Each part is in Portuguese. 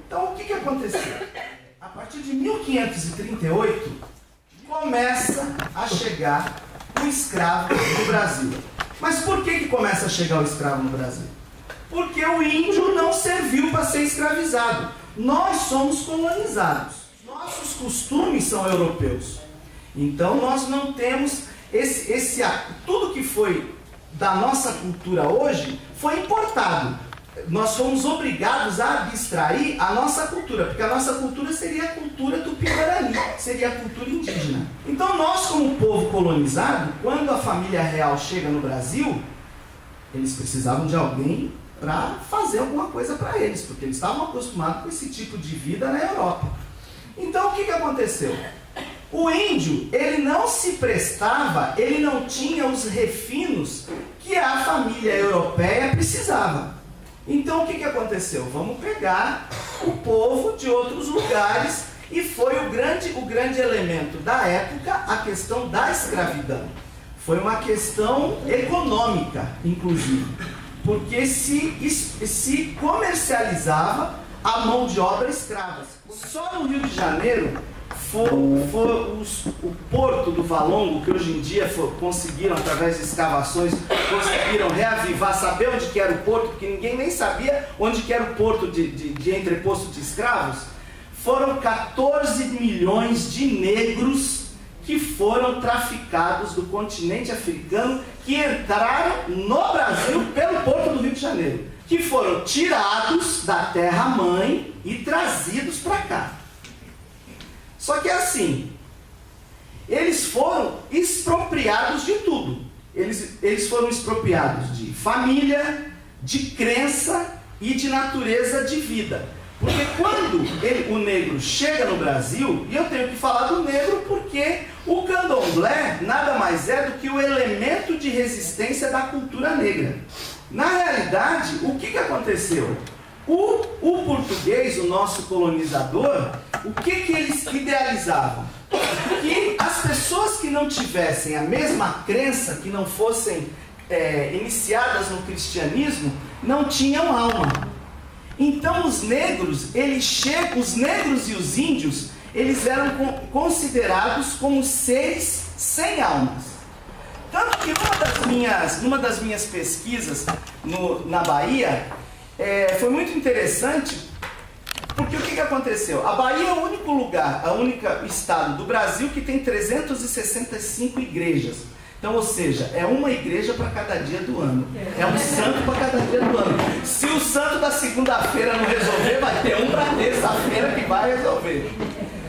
Então, o que aconteceu? A partir de 1538, começa a chegar o escravo no Brasil. Mas por que começa a chegar o escravo no Brasil? Porque o índio não serviu para ser escravizado. Nós somos colonizados. Nossos costumes são europeus. Então, nós não temos tudo que foi da nossa cultura hoje foi importado. Nós fomos obrigados a abstrair a nossa cultura, porque a nossa cultura seria a cultura tupi-guarani, seria a cultura indígena. Então nós, como povo colonizado, quando a família real chega no Brasil, eles precisavam de alguém para fazer alguma coisa para eles, porque eles estavam acostumados com esse tipo de vida na Europa. Então o que aconteceu? O índio, ele não se prestava, ele não tinha os refinos que a família europeia precisava. Então o que aconteceu? Vamos pegar o povo de outros lugares, e foi o grande elemento da época a questão da escravidão. Foi uma questão econômica, inclusive, porque se comercializava a mão de obra escrava. Só no Rio de Janeiro, o porto do Valongo, que hoje em dia conseguiram, através de escavações, conseguiram reavivar, saber onde que era o porto, porque ninguém nem sabia onde que era o porto de entreposto de escravos. Foram 14 milhões de negros que foram traficados do continente africano, que entraram no Brasil pelo porto do Rio de Janeiro, que foram tirados da terra-mãe e trazidos para cá. Só que é assim, eles foram expropriados de tudo. Eles foram expropriados de família, de crença e de natureza de vida. Porque quando o negro chega no Brasil, e eu tenho que falar do negro porque o candomblé nada mais é do que o elemento de resistência da cultura negra. Na realidade, o que aconteceu? O português, o nosso colonizador, o que eles idealizavam? Que as pessoas que não tivessem a mesma crença, que não fossem iniciadas no cristianismo, não tinham alma. Então os negros e os índios, eles eram considerados como seres sem almas. Tanto que numa das minhas pesquisas na Bahia, foi muito interessante, porque o que aconteceu? A Bahia é o único estado do Brasil que tem 365 igrejas. Então, ou seja, é uma igreja para cada dia do ano. É um santo para cada dia do ano. Se o santo da segunda-feira não resolver, vai ter um para terça-feira que vai resolver.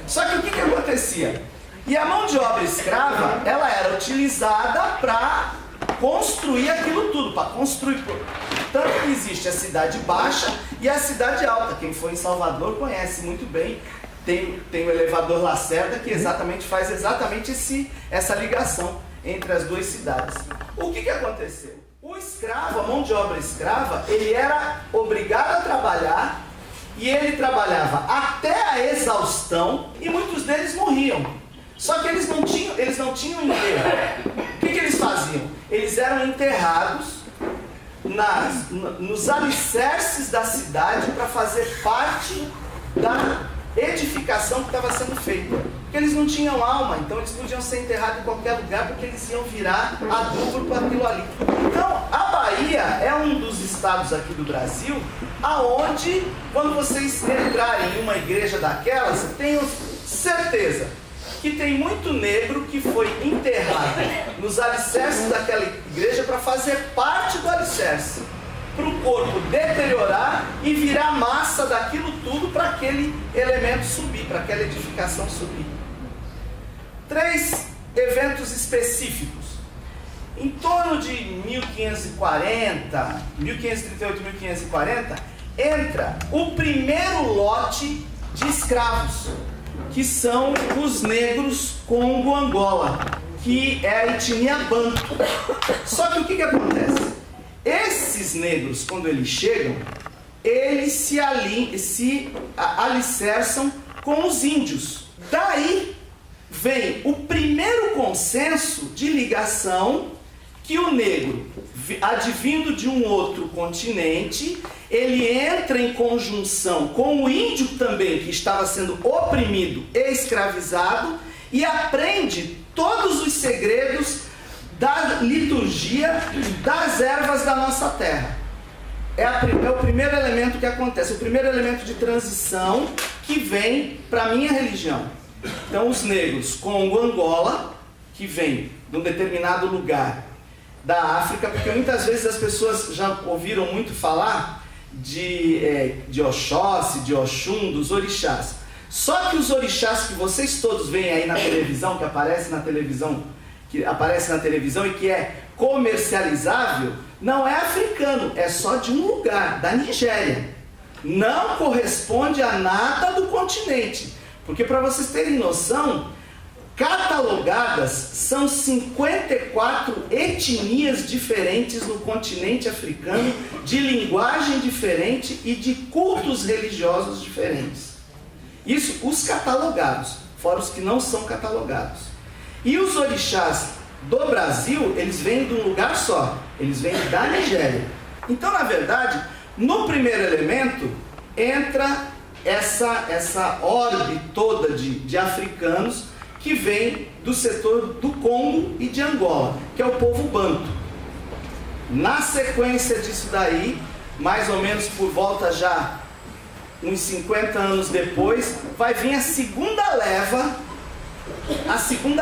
Só que o que acontecia? E a mão de obra escrava, ela era utilizada para construir aquilo tudo, para construir. Tanto que existe a cidade baixa e a cidade alta. Quem foi em Salvador conhece muito bem. Tem o elevador Lacerda, que faz essa ligação entre as duas cidades. O que aconteceu? O escravo, a mão de obra escrava, ele era obrigado a trabalhar, e ele trabalhava até a exaustão, e muitos deles morriam. Só que eles não tinham enterro. O que eles faziam? Eles eram enterrados nos alicerces da cidade para fazer parte da edificação que estava sendo feita. Porque eles não tinham alma, então eles podiam ser enterrados em qualquer lugar, porque eles iam virar adubo para aquilo ali. Então, a Bahia é um dos estados aqui do Brasil aonde, quando vocês entrarem em uma igreja daquelas, tenham certeza que tem muito negro que foi enterrado nos alicerces daquela igreja para fazer parte do alicerce, para o corpo deteriorar e virar massa daquilo tudo para aquele elemento subir, para aquela edificação subir. 3 eventos específicos. Em torno de 1540, 1538, 1540, entra o primeiro lote de escravos, que são os negros Congo-Angola, que é a etnia Banto. Só que o que acontece? Esses negros, quando eles chegam, eles se alicerçam com os índios. Daí vem o primeiro consenso de ligação que o negro, advindo de um outro continente, ele entra em conjunção com o índio também, que estava sendo oprimido e escravizado, e aprende todos os segredos da liturgia das ervas da nossa terra. É o primeiro elemento que acontece, o primeiro elemento de transição que vem para a minha religião. Então, os negros Congo-Angola, que vem de um determinado lugar da África, porque muitas vezes as pessoas já ouviram muito falar de Oxóssi, de Oxum, dos orixás. Só que os orixás que vocês todos veem aí na televisão, que aparece na televisão e que é comercializável, não é africano, é só de um lugar, da Nigéria. Não corresponde a nada do continente. Porque, para vocês terem noção, catalogadas são 54 etnias diferentes no continente africano, de linguagem diferente e de cultos religiosos diferentes. Isso, os catalogados, fora os que não são catalogados. E os orixás do Brasil, eles vêm de um lugar só, eles vêm da Nigéria. Então, na verdade, no primeiro elemento, entra essa orbe toda de africanos que vem do setor do Congo e de Angola, que é o povo banto. Na sequência disso daí, mais ou menos por volta já uns 50 anos depois, vai vir a segunda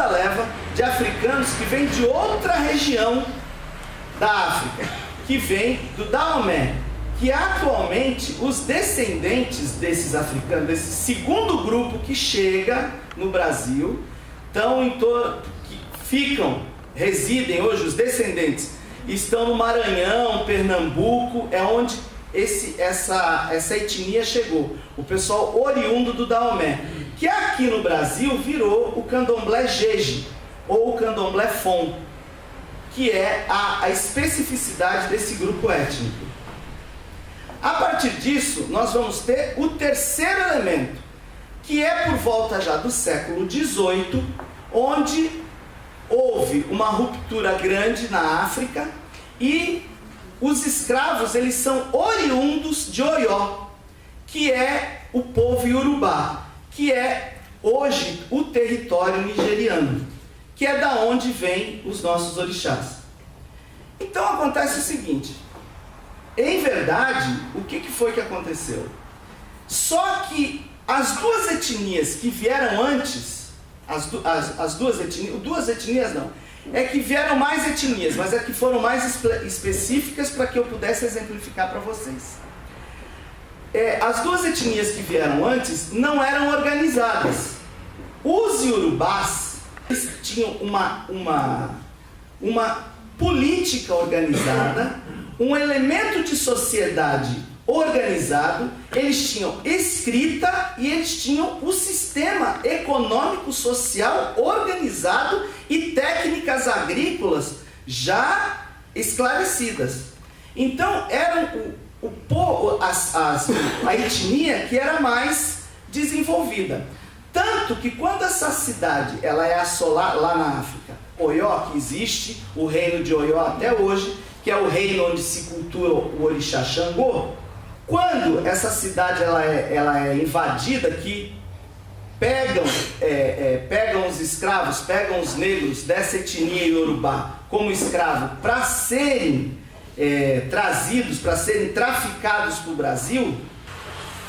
leva de africanos que vem de outra região da África, que vem do Daomé, que atualmente os descendentes desses africanos, desse segundo grupo que chega no Brasil, residem hoje, os descendentes estão no Maranhão, Pernambuco, é onde essa etnia chegou, o pessoal oriundo do Daomé, que aqui no Brasil virou o candomblé jeje, ou o candomblé fon, que é a especificidade desse grupo étnico. A partir disso, nós vamos ter o terceiro elemento, que é por volta já do século XVIII, onde houve uma ruptura grande na África e os escravos, eles são oriundos de Oió, que é o povo Iorubá, que é hoje o território nigeriano, que é da onde vêm os nossos orixás. Então acontece o seguinte, em verdade, o que foi que aconteceu? Só que as duas etnias que vieram antes, duas etnias não, é que vieram mais etnias, mas é que foram mais específicas para que eu pudesse exemplificar para vocês. As duas etnias que vieram antes não eram organizadas. Os iorubás, eles tinham uma política organizada, um elemento de sociedade organizado, eles tinham escrita e eles tinham o sistema econômico social organizado e técnicas agrícolas já esclarecidas. Então eram a etnia que era mais desenvolvida. Tanto que quando essa cidade ela é assolada lá na África, Oió, que existe o reino de Oió até hoje, que é o reino onde se cultua o orixá Xangô, quando essa cidade ela é invadida, que pegam os escravos, pegam os negros dessa etnia iorubá como escravo para serem trazidos, para serem traficados para o Brasil,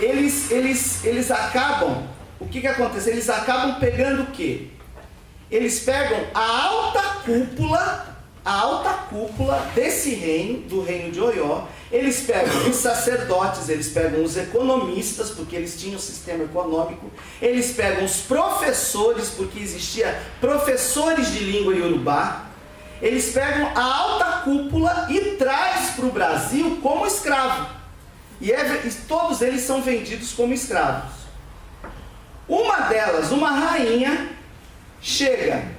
eles acabam, o que acontece? Eles acabam pegando o quê? Eles pegam a alta cúpula desse reino, do reino de Oió, eles pegam os sacerdotes, eles pegam os economistas, porque eles tinham um sistema econômico, eles pegam os professores, porque existia professores de língua iorubá, eles pegam a alta cúpula e traz para o Brasil como escravo. E todos eles são vendidos como escravos. Uma delas, uma rainha, chega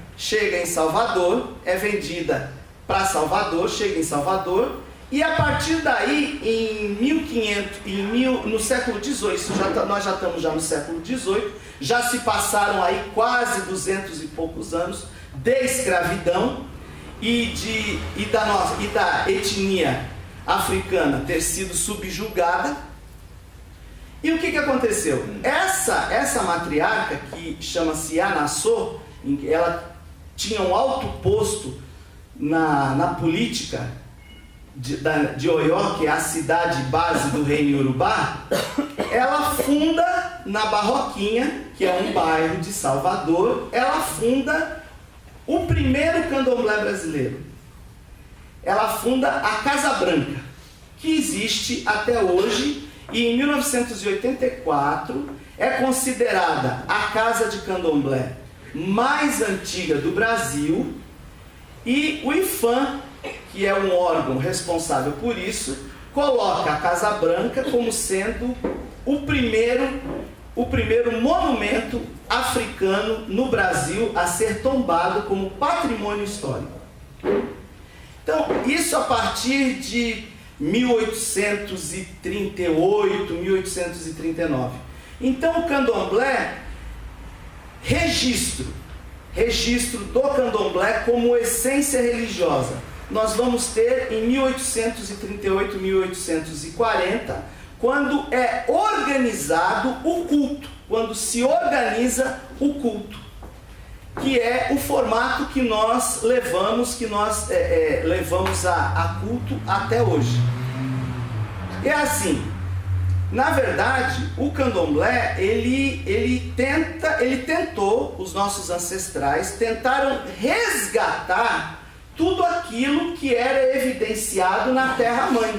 em Salvador, é vendida para Salvador, chega em Salvador, e a partir daí, no século XVIII, nós já estamos no século XVIII, já se passaram aí quase 200 e poucos anos de escravidão, e da etnia africana ter sido subjugada. E o que aconteceu? Essa matriarca, que chama-se Anassô, ela tinha um alto posto na política de Oió, que é a cidade base do reino Iorubá. Ela funda na Barroquinha, que é um bairro de Salvador, ela funda o primeiro candomblé brasileiro. Ela funda a Casa Branca, que existe até hoje, e em 1984 é considerada a casa de candomblé mais antiga do Brasil, e o IFAM, que é um órgão responsável por isso, coloca a Casa Branca como sendo o primeiro monumento africano no Brasil a ser tombado como patrimônio histórico. Então, isso a partir de 1838, 1839. Então, o candomblé, registro do candomblé como essência religiosa, nós vamos ter em 1838, 1840, quando é organizado o culto, quando se organiza o culto, que é o formato que nós levamos, levamos a culto até hoje. É assim, na verdade, o candomblé, ele tentou, os nossos ancestrais tentaram resgatar tudo aquilo que era evidenciado na terra-mãe,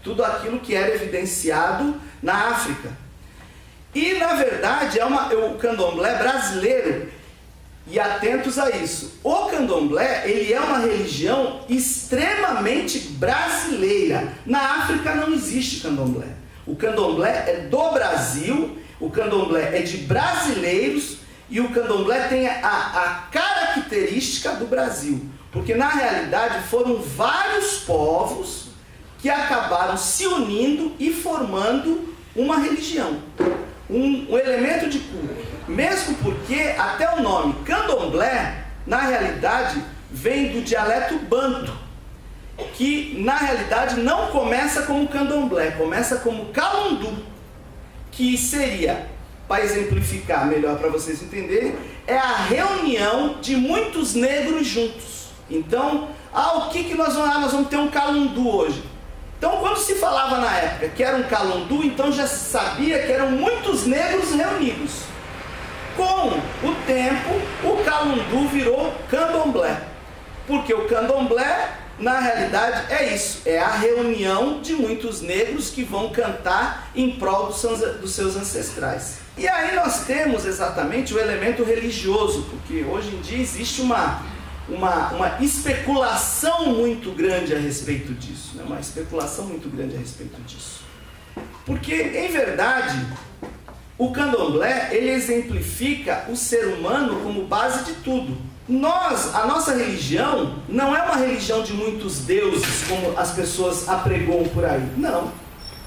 tudo aquilo que era evidenciado na África. E, na verdade, o candomblé brasileiro, e atentos a isso, o candomblé, ele é uma religião extremamente brasileira. Na África não existe candomblé. O candomblé é do Brasil, o candomblé é de brasileiros, e o candomblé tem a característica do Brasil. Porque, na realidade, foram vários povos que acabaram se unindo e formando uma religião, um elemento de culto. Mesmo porque até o nome candomblé, na realidade, vem do dialeto banto, que na realidade não começa como candomblé, começa como calundu, que seria, para exemplificar melhor para vocês entenderem, é a reunião de muitos negros juntos. Então, o que nós vamos... nós vamos ter um calundu hoje. Então, quando se falava na época que era um calundu, então já se sabia que eram muitos negros reunidos. Com o tempo, o calundu virou candomblé. Porque o candomblé, na realidade, é isso. É a reunião de muitos negros que vão cantar em prol dos seus ancestrais. E aí nós temos exatamente o elemento religioso, porque hoje em dia existe uma especulação muito grande a respeito disso, né? Uma especulação muito grande a respeito disso. Porque, em verdade, o candomblé, ele exemplifica o ser humano como base de tudo. A nossa religião não é uma religião de muitos deuses, como as pessoas apregoam por aí. Não.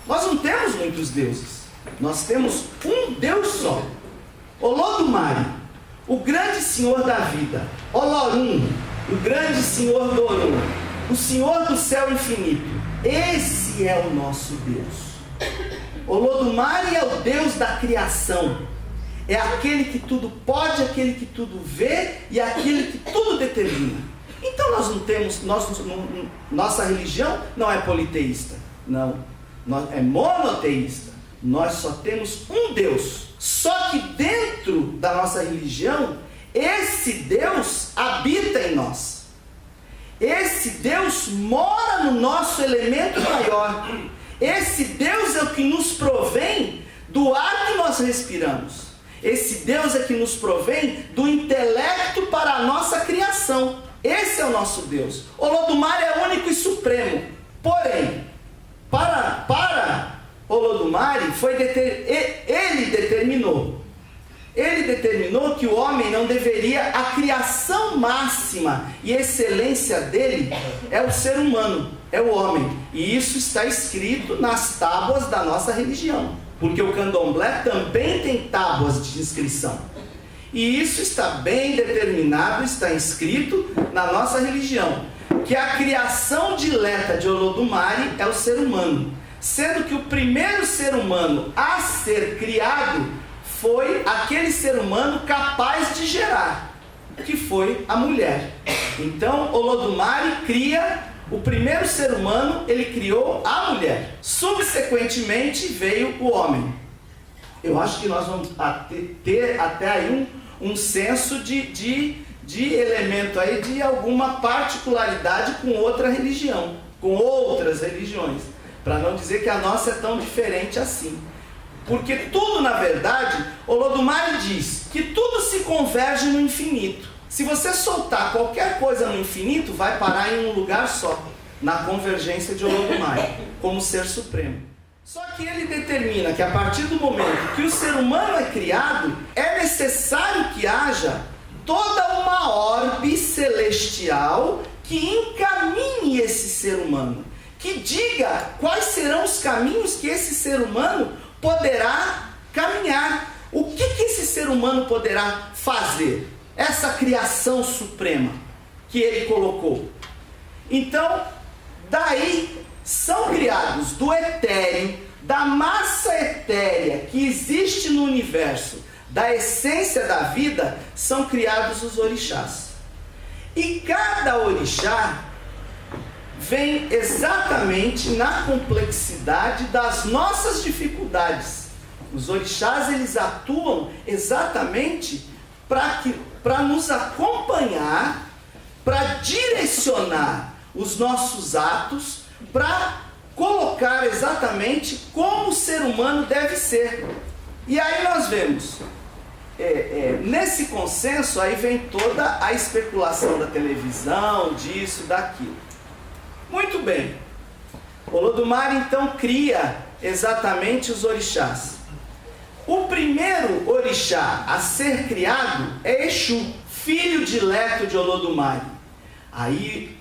Nós não temos muitos deuses. Nós temos um Deus só. Olodumare, o grande Senhor da vida. Olorum, o grande Senhor do Orum, o Senhor do céu infinito. Esse é o nosso Deus. Olodumare é o Deus da criação. É aquele que tudo pode, aquele que tudo vê e aquele que tudo determina. Então nós não temos, nossa religião não é politeísta, não, é monoteísta. Nós só temos um Deus. Só que dentro da nossa religião, esse Deus habita em nós. Esse Deus mora no nosso elemento maior. Esse Deus é o que nos provém do ar que nós respiramos. Esse Deus é que nos provém do intelecto para a nossa criação. Esse é o nosso Deus. Olodumare é único e supremo. Porém, para Olodumare, ele determinou que o homem não deveria, a criação máxima e excelência dele é o ser humano, é o homem. E isso está escrito nas tábuas da nossa religião, porque o candomblé também tem tábuas de inscrição. E isso está bem determinado, está inscrito na nossa religião. que a criação dileta de Olodumare é o ser humano, sendo que o primeiro ser humano a ser criado foi aquele ser humano capaz de gerar, que foi a mulher. Então Olodumare cria o primeiro ser humano, ele criou a mulher. Subsequentemente veio o homem. Eu acho que nós vamos ter até aí um senso de elemento aí de alguma particularidade com outra religião, com outras religiões, para não dizer que a nossa é tão diferente assim. Porque tudo, na verdade, Olodumare diz que tudo se converge no infinito. Se você soltar qualquer coisa no infinito, vai parar em um lugar só, na convergência de Olodumare, como ser supremo. Só que ele determina que a partir do momento que o ser humano é criado, é necessário que haja toda uma orbe celestial que encaminhe esse ser humano, que diga quais serão os caminhos que esse ser humano poderá caminhar. O que esse ser humano poderá fazer? Essa criação suprema que ele colocou. Então, daí são criados do etéreo, da massa etérea que existe no universo, da essência da vida, são criados os orixás. E cada orixá vem exatamente na complexidade das nossas dificuldades. Os orixás, eles atuam exatamente para nos acompanhar, para direcionar os nossos atos, para colocar exatamente como o ser humano deve ser. E aí nós vemos, nesse consenso, aí vem toda a especulação da televisão, disso, daquilo. Muito bem. Olodumare então cria exatamente os orixás. O primeiro orixá a ser criado é Exu, filho dileto de Olodumare. Aí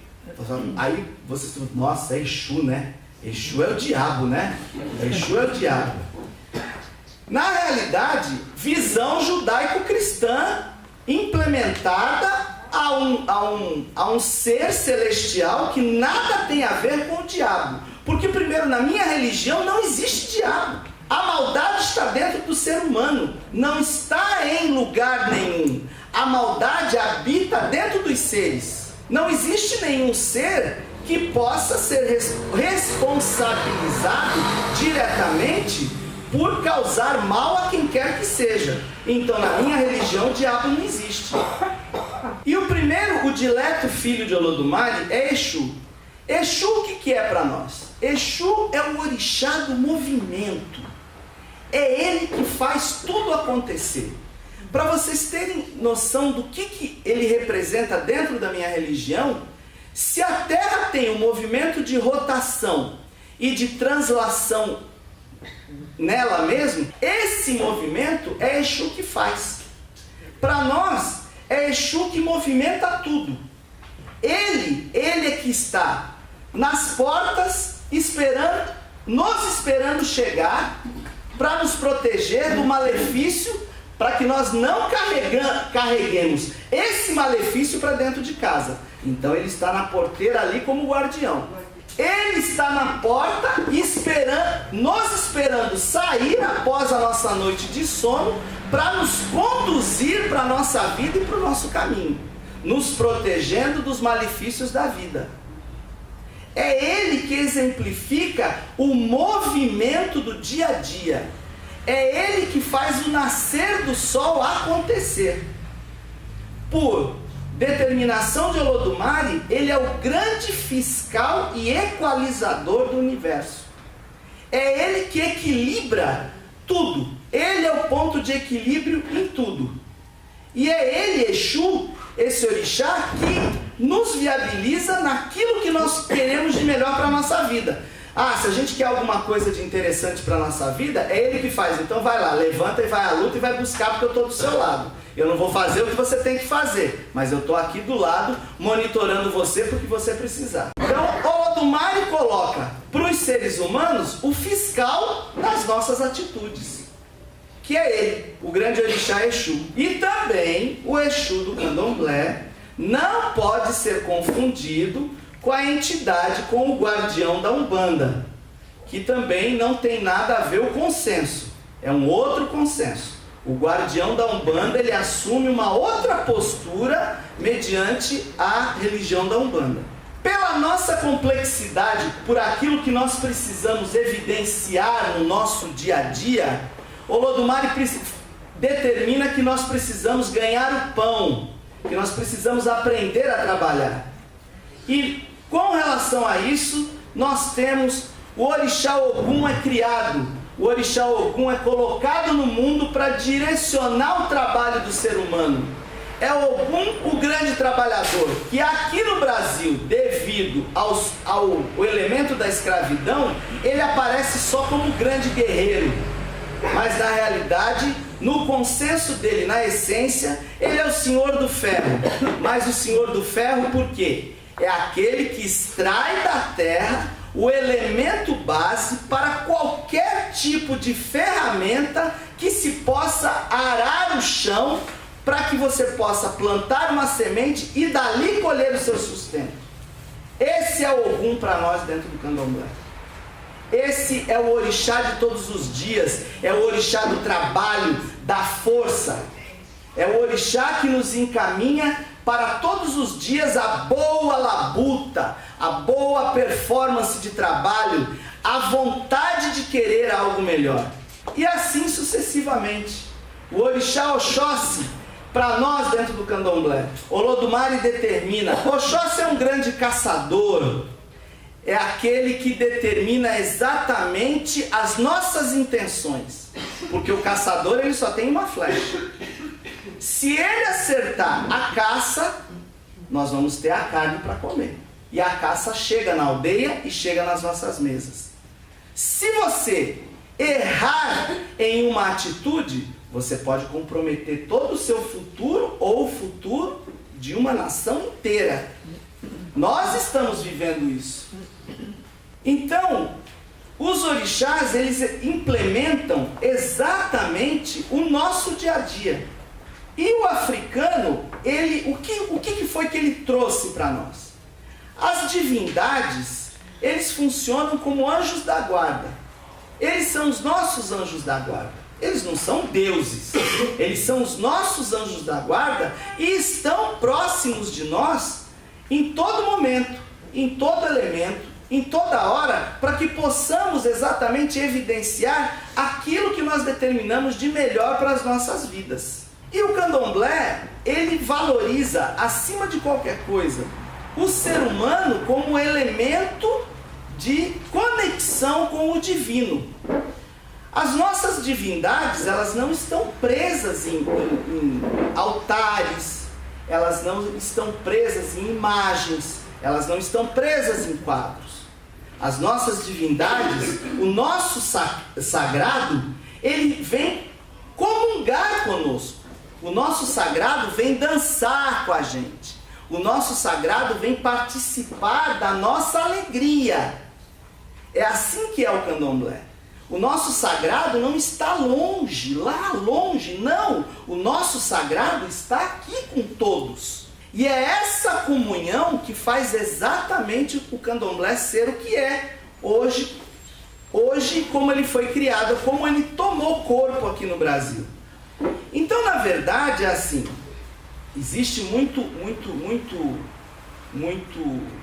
vocês estão, nossa, é Exu, né? Exu é o diabo, né? Exu é o diabo. Na realidade, visão judaico-cristã implementada a um ser celestial que nada tem a ver com o diabo. Porque, primeiro, na minha religião não existe diabo. A maldade está dentro do ser humano, não está em lugar nenhum. A maldade habita dentro dos seres. Não existe nenhum ser que possa ser responsabilizado diretamente por causar mal a quem quer que seja. Então, na minha religião, o diabo não existe. E o primeiro, o dileto filho de Olodumare, é Exu. Exu, o que é para nós? Exu é o orixá do movimento. É ele que faz tudo acontecer. Para vocês terem noção do que ele representa dentro da minha religião, se a Terra tem um movimento de rotação e de translação nela mesmo, esse movimento é Exu que faz. Para nós, é Exu que movimenta tudo. Ele é que está nas portas, nos esperando chegar, para nos proteger do malefício, para que nós não carreguemos esse malefício para dentro de casa. Então ele está na porteira ali como guardião. Ele está na porta nos esperando sair após a nossa noite de sono, para nos conduzir para a nossa vida e para o nosso caminho, nos protegendo dos malefícios da vida. É ele que exemplifica o movimento do dia a dia. É ele que faz o nascer do sol acontecer. Por determinação de Olodumare, ele é o grande fiscal e equalizador do universo. É ele que equilibra tudo. Ele é o ponto de equilíbrio em tudo. E é ele, Exu, esse orixá, que nos viabiliza naquilo que nós queremos de melhor para a nossa vida. Se a gente quer alguma coisa de interessante para a nossa vida, é ele que faz. Então vai lá, levanta e vai à luta e vai buscar, porque eu estou do seu lado. Eu não vou fazer o que você tem que fazer, mas eu estou aqui do lado, monitorando você para o que você precisar. Então, Olodumare coloca para os seres humanos o fiscal das nossas atitudes, que é ele, o grande orixá Exu. E também o Exu do Candomblé não pode ser confundido com a entidade, com o guardião da Umbanda, que também não tem nada a ver o consenso, é um outro consenso. O guardião da Umbanda, ele assume uma outra postura mediante a religião da Umbanda. Pela nossa complexidade, por aquilo que nós precisamos evidenciar no nosso dia a dia, Olodumare determina que nós precisamos ganhar o pão, que nós precisamos aprender a trabalhar. E com relação a isso, nós temos o Orixá Ogum é criado, o Orixá Ogum é colocado no mundo para direcionar o trabalho do ser humano. É Ogum o grande trabalhador, que aqui no Brasil, devido ao elemento da escravidão, ele aparece só como grande guerreiro. Mas na realidade, no consenso dele, na essência, ele é o Senhor do Ferro. Mas o Senhor do Ferro por quê? É aquele que extrai da terra o elemento base para qualquer tipo de ferramenta que se possa arar o chão, para que você possa plantar uma semente e dali colher o seu sustento. Esse é o Ogum para nós dentro do Candomblé. Esse é o orixá de todos os dias, é o orixá do trabalho, da força. É o orixá que nos encaminha para todos os dias a boa labuta, a boa performance de trabalho, a vontade de querer algo melhor. E assim sucessivamente. O orixá Oxóssi, para nós dentro do Candomblé, Olodumare determina, Oxóssi é um grande caçador, é aquele que determina exatamente as nossas intenções, porque o caçador ele só tem uma flecha. Se ele acertar a caça, nós vamos ter a carne para comer, e a caça chega na aldeia e chega nas nossas mesas. Se você errar em uma atitude, você pode comprometer todo o seu futuro ou o futuro de uma nação inteira. Nós estamos vivendo isso. Então, os orixás, eles implementam exatamente o nosso dia a dia. E o africano, o que foi que ele trouxe para nós? As divindades, eles funcionam como anjos da guarda. Eles são os nossos anjos da guarda. Eles não são deuses, eles são os nossos anjos da guarda e estão próximos de nós em todo momento, em todo elemento, em toda hora, para que possamos exatamente evidenciar aquilo que nós determinamos de melhor para as nossas vidas. E o Candomblé, ele valoriza, acima de qualquer coisa, o ser humano como elemento de conexão com o divino. As nossas divindades, elas não estão presas em altares, elas não estão presas em imagens, elas não estão presas em quadros. As nossas divindades, o nosso sagrado, ele vem comungar conosco. O nosso sagrado vem dançar com a gente. O nosso sagrado vem participar da nossa alegria. É assim que é o Candomblé. O nosso sagrado não está longe, lá longe, não. O nosso sagrado está aqui com todos. E é essa comunhão que faz exatamente o Candomblé ser o que é hoje, como ele foi criado, como ele tomou corpo aqui no Brasil. Então, na verdade, é assim, existe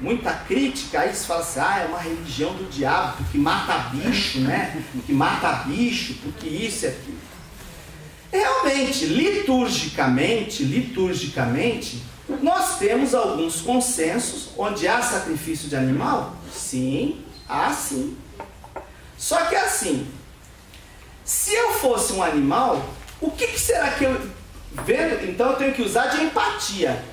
muita crítica, aí se fala assim, é uma religião do diabo, porque mata bicho, né? Porque mata bicho, porque isso e aquilo. Realmente, liturgicamente, nós temos alguns consensos onde há sacrifício de animal? Sim, há sim. Só que assim, se eu fosse um animal, o que será que eu... Então eu tenho que usar de empatia.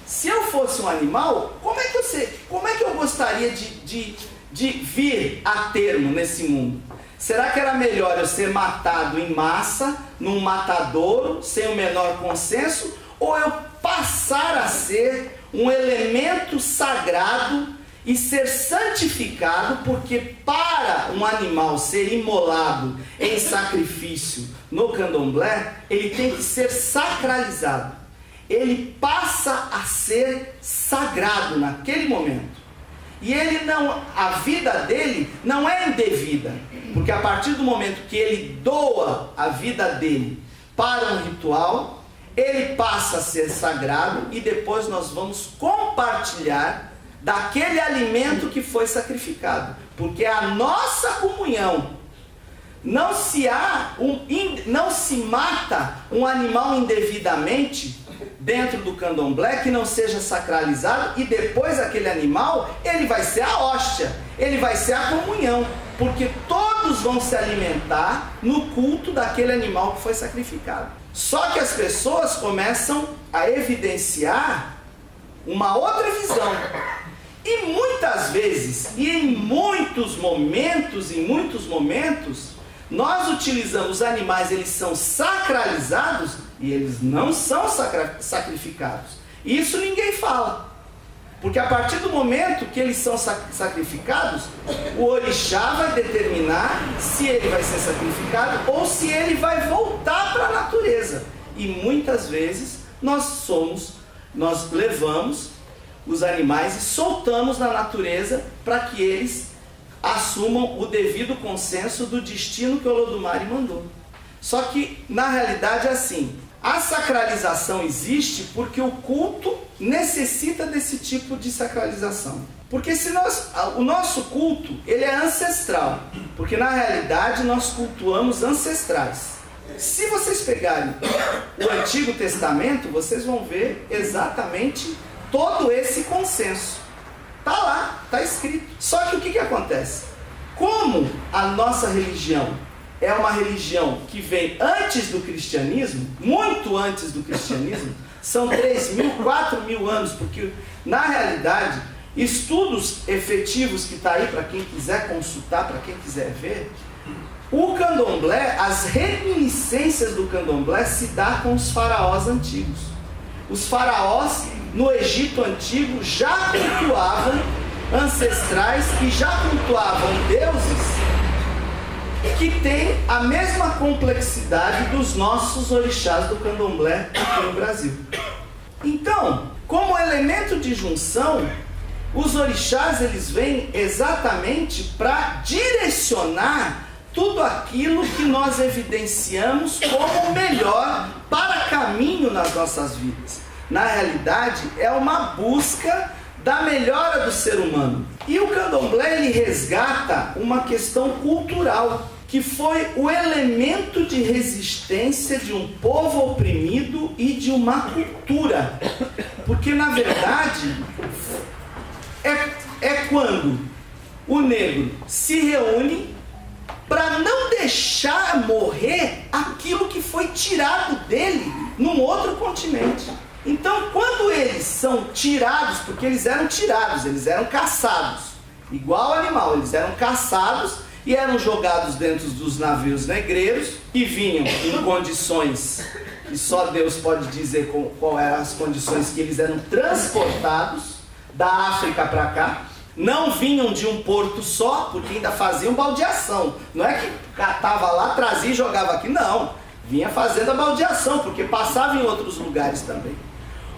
Se eu fosse um animal, como é que eu gostaria de vir a termo nesse mundo? Será que era melhor eu ser matado em massa, num matadouro, sem o menor consenso, ou eu passar a ser um elemento sagrado e ser santificado, porque para um animal ser imolado em sacrifício no Candomblé, ele tem que ser sacralizado. Ele passa a ser sagrado naquele momento. E a vida dele não é indevida, porque a partir do momento que ele doa a vida dele para um ritual, ele passa a ser sagrado e depois nós vamos compartilhar daquele alimento que foi sacrificado, porque a nossa comunhão, não se mata um animal indevidamente dentro do candomblé que não seja sacralizado, e depois aquele animal, ele vai ser a hóstia, ele vai ser a comunhão, porque todos vão se alimentar no culto daquele animal que foi sacrificado. Só que as pessoas começam a evidenciar uma outra visão, e muitas vezes, e em muitos momentos, nós utilizamos os animais, eles são sacralizados e eles não são sacrificados. Isso ninguém fala. Porque a partir do momento que eles são sacrificados, o orixá vai determinar se ele vai ser sacrificado ou se ele vai voltar para a natureza. E muitas vezes nós levamos os animais e soltamos na natureza para que eles assumam o devido consenso do destino que o Olodumare mandou. Só que, na realidade, é assim: a sacralização existe porque o culto necessita desse tipo de sacralização. Porque o nosso culto, ele é ancestral, porque na realidade nós cultuamos ancestrais. Se vocês pegarem o Antigo Testamento, vocês vão ver exatamente todo esse consenso. Está lá, está escrito. Só que o que acontece? Como a nossa religião é uma religião que vem antes do cristianismo, muito antes do cristianismo, são 3.000, 4.000 anos, porque na realidade, estudos efetivos que está aí para quem quiser consultar, para quem quiser ver, o candomblé, as reminiscências do candomblé se dá com os faraós antigos. Os faraós no Egito Antigo já cultuavam ancestrais e já cultuavam deuses que têm a mesma complexidade dos nossos orixás do candomblé aqui no Brasil. Então, como elemento de junção, os orixás eles vêm exatamente para direcionar tudo aquilo que nós evidenciamos como melhor para caminho nas nossas vidas. Na realidade, é uma busca da melhora do ser humano. E o candomblé ele resgata uma questão cultural, que foi o elemento de resistência de um povo oprimido e de uma cultura. Porque, na verdade, é quando o negro se reúne para não deixar morrer aquilo que foi tirado dele num outro continente. Então, quando eles são tirados, porque eles eram tirados, eles eram caçados, igual animal, eles eram caçados e eram jogados dentro dos navios negreiros, que vinham em condições que só Deus pode dizer qual eram as condições que eles eram transportados da África para cá. Não vinham de um porto só, porque ainda faziam baldeação. Não é que catava lá, trazia e jogava aqui, não. Vinha fazendo a baldeação, porque passava em outros lugares também.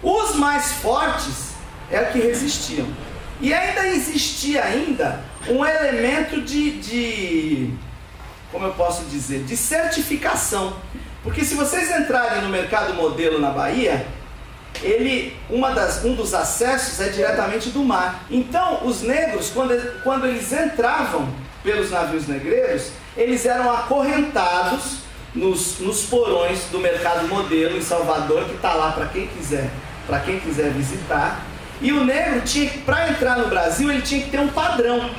Os mais fortes é o que resistiam. E ainda existia um elemento como eu posso dizer, de certificação. Porque se vocês entrarem no mercado modelo na Bahia, um dos acessos é diretamente do mar. Então, os negros, quando eles entravam pelos navios negreiros, eles eram acorrentados nos porões do mercado modelo em Salvador, que está lá para quem quiser visitar. E o negro, para entrar no Brasil, ele tinha que ter um padrão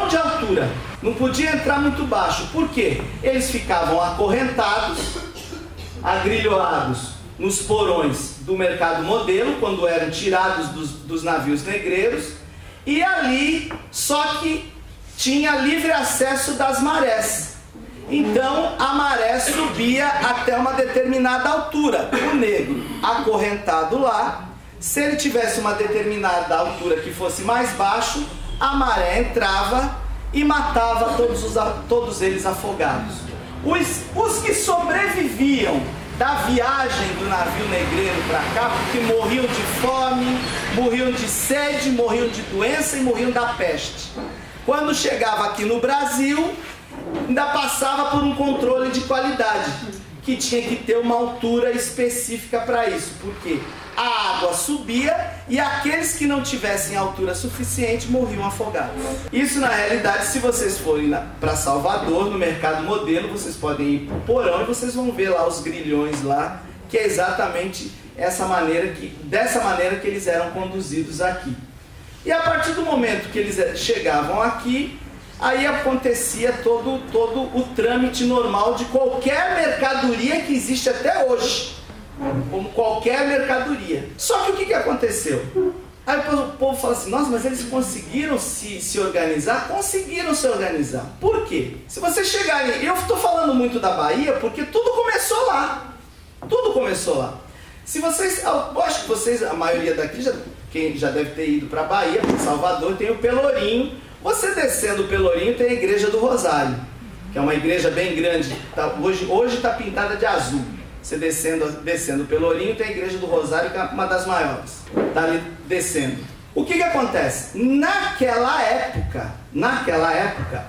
de altura. Não podia entrar muito baixo. Por quê? Eles ficavam acorrentados, agrilhoados nos porões do mercado modelo, quando eram tirados dos navios negreiros, e ali só que tinha livre acesso das marés. Então a maré subia até uma determinada altura. O negro acorrentado lá, se ele tivesse uma determinada altura que fosse mais baixo, a maré entrava e matava todos eles afogados. Os que sobreviviam da viagem do navio negreiro para cá, porque morriam de fome, morriam de sede, morriam de doença e morriam da peste. Quando chegava aqui no Brasil, ainda passava por um controle de qualidade, que tinha que ter uma altura específica para isso, porque a água subia e aqueles que não tivessem altura suficiente morriam afogados. Isso, na realidade, se vocês forem para Salvador, no Mercado Modelo, vocês podem ir para o porão e vocês vão ver lá os grilhões lá, que é exatamente dessa maneira que eles eram conduzidos aqui. E a partir do momento que eles chegavam aqui, aí acontecia todo o trâmite normal de qualquer mercadoria que existe até hoje. Como qualquer mercadoria. Só que o que aconteceu? Aí o povo fala assim, nossa, mas eles conseguiram se organizar? Conseguiram se organizar. Por quê? Se vocês chegarem... Eu estou falando muito da Bahia porque tudo começou lá. Tudo começou lá. Se vocês... Eu acho que vocês, a maioria daqui, quem já deve ter ido para a Bahia, para Salvador, tem o Pelourinho. Você descendo o Pelourinho tem a Igreja do Rosário, que é uma igreja bem grande. Hoje está pintada de azul. Você descendo o Pelourinho, tem a Igreja do Rosário, que é uma das maiores. Está ali descendo. O que acontece? Naquela época,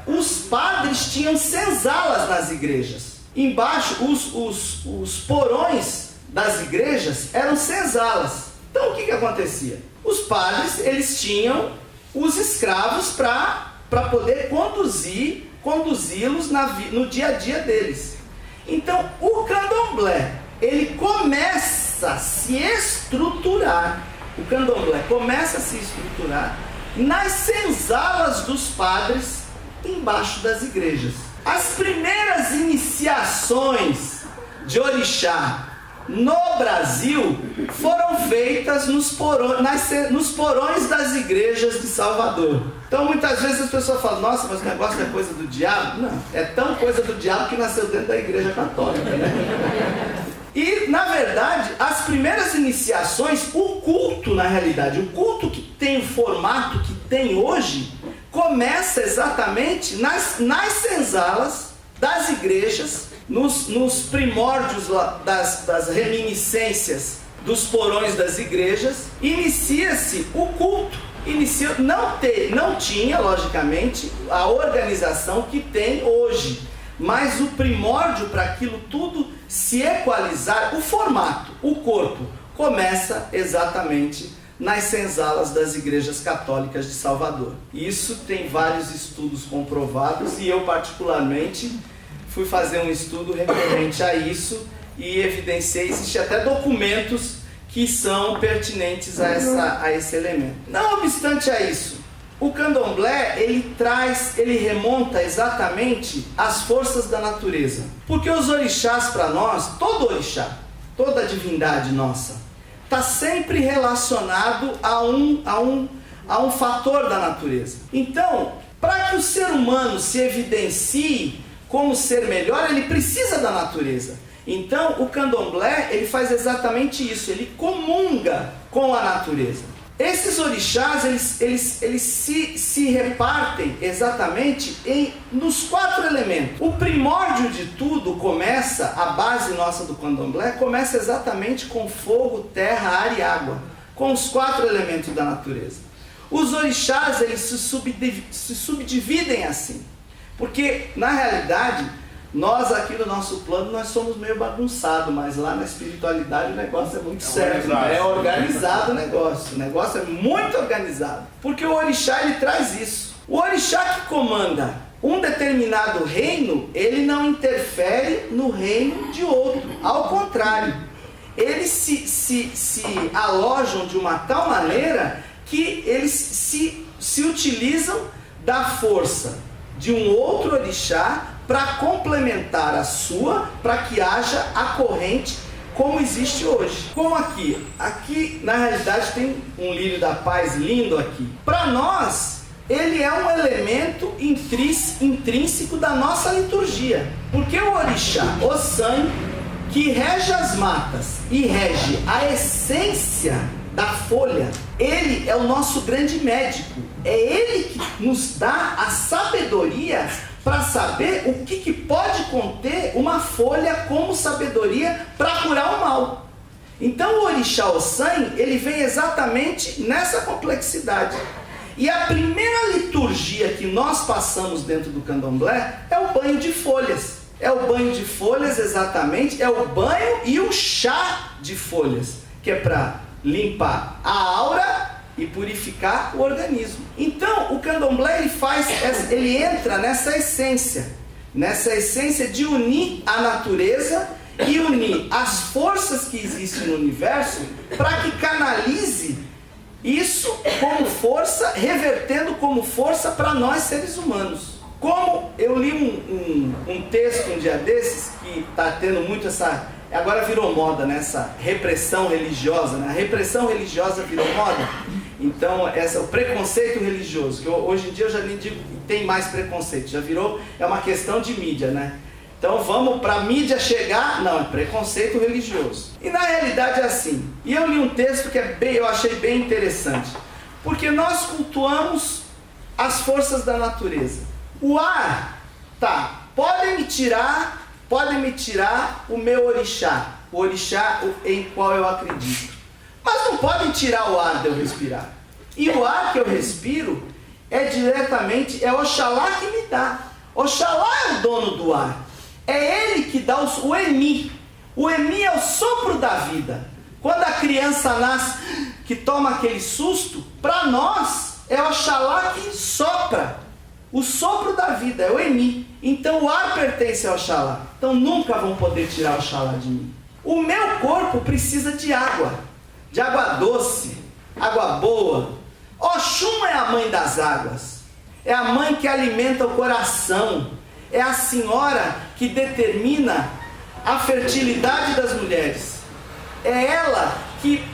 os padres tinham senzalas nas igrejas. Embaixo, os porões das igrejas eram senzalas. Então, o que acontecia? Os padres, eles tinham os escravos para poder conduzi-los no dia a dia deles. Então, o candomblé, ele começa a se estruturar, nas senzalas dos padres, embaixo das igrejas. As primeiras iniciações de orixá no Brasil foram feitas nos porões das igrejas de Salvador. Então muitas vezes as pessoas falam, nossa, mas o negócio é coisa do diabo. Não, é tão coisa do diabo que nasceu dentro da igreja católica, né? E na verdade, as primeiras iniciações, o culto na realidade, o culto que tem o formato que tem hoje, começa exatamente nas senzalas das igrejas, nos primórdios das reminiscências dos porões das igrejas. Inicia-se o culto. Não tinha, logicamente, a organização que tem hoje, mas o primórdio para aquilo tudo se equalizar, o formato, o corpo, começa exatamente nas senzalas das igrejas católicas de Salvador. Isso tem vários estudos comprovados e eu particularmente fui fazer um estudo referente a isso e evidenciei, existem até documentos que são pertinentes a esse elemento. Não obstante a isso, o candomblé, ele remonta exatamente às forças da natureza. Porque os orixás para nós, todo orixá, toda divindade nossa, está sempre relacionado a um fator da natureza. Então, para que o ser humano se evidencie como ser melhor, ele precisa da natureza. Então, o candomblé, ele faz exatamente isso, ele comunga com a natureza. Esses orixás, eles se repartem exatamente nos 4 elementos. O primórdio de tudo começa, a base nossa do candomblé, começa exatamente com fogo, terra, ar e água, com os 4 elementos da natureza. Os orixás, eles se subdividem assim, porque, na realidade, nós aqui no nosso plano, nós somos meio bagunçados, mas lá na espiritualidade o negócio é muito sério, é organizado o negócio é muito organizado, porque o orixá, ele traz isso. O orixá que comanda um determinado reino, ele não interfere no reino de outro, ao contrário, eles se alojam de uma tal maneira que eles se utilizam da força de um outro orixá para complementar a sua, para que haja a corrente como existe hoje. Como aqui na realidade tem um lírio da paz lindo aqui. Para nós, ele é um elemento intrínseco da nossa liturgia. Porque o orixá, Ossan, que rege as matas e rege a essência da folha, ele é o nosso grande médico. É ele que nos dá a sabedoria para saber o que pode conter uma folha como sabedoria para curar o mal. Então o Orixá Ossan, ele vem exatamente nessa complexidade. E a primeira liturgia que nós passamos dentro do candomblé é o banho de folhas. É o banho de folhas, exatamente, é o banho e o chá de folhas, que é para limpar a aura e purificar o organismo. Então, o candomblé, ele entra nessa essência de unir a natureza e unir as forças que existem no universo para que canalize isso como força, revertendo como força para nós seres humanos. Como eu li um texto um dia desses, que está tendo muito agora virou moda, né? Essa repressão religiosa, né? A repressão religiosa virou moda. Então, o preconceito religioso, que hoje em dia eu já nem digo que tem mais preconceito, já virou, é uma questão de mídia, né? Então vamos para a mídia chegar, não, é preconceito religioso. E na realidade é assim. E eu li um texto que eu achei bem interessante. Porque nós cultuamos as forças da natureza. O ar, podem me tirar o meu orixá, o orixá em qual eu acredito. Mas não podem tirar o ar de eu respirar. E o ar que eu respiro é Oxalá que me dá. Oxalá é o dono do ar. É ele que dá o Emi. O Emi é o sopro da vida. Quando a criança nasce, que toma aquele susto, para nós é Oxalá que sopra. O sopro da vida é o Emi. Então o ar pertence ao Oxalá. Então nunca vão poder tirar o Oxalá de mim. O meu corpo precisa de água doce, água boa. Oxum é a mãe das águas. É a mãe que alimenta o coração. É a senhora que determina a fertilidade das mulheres. É ela que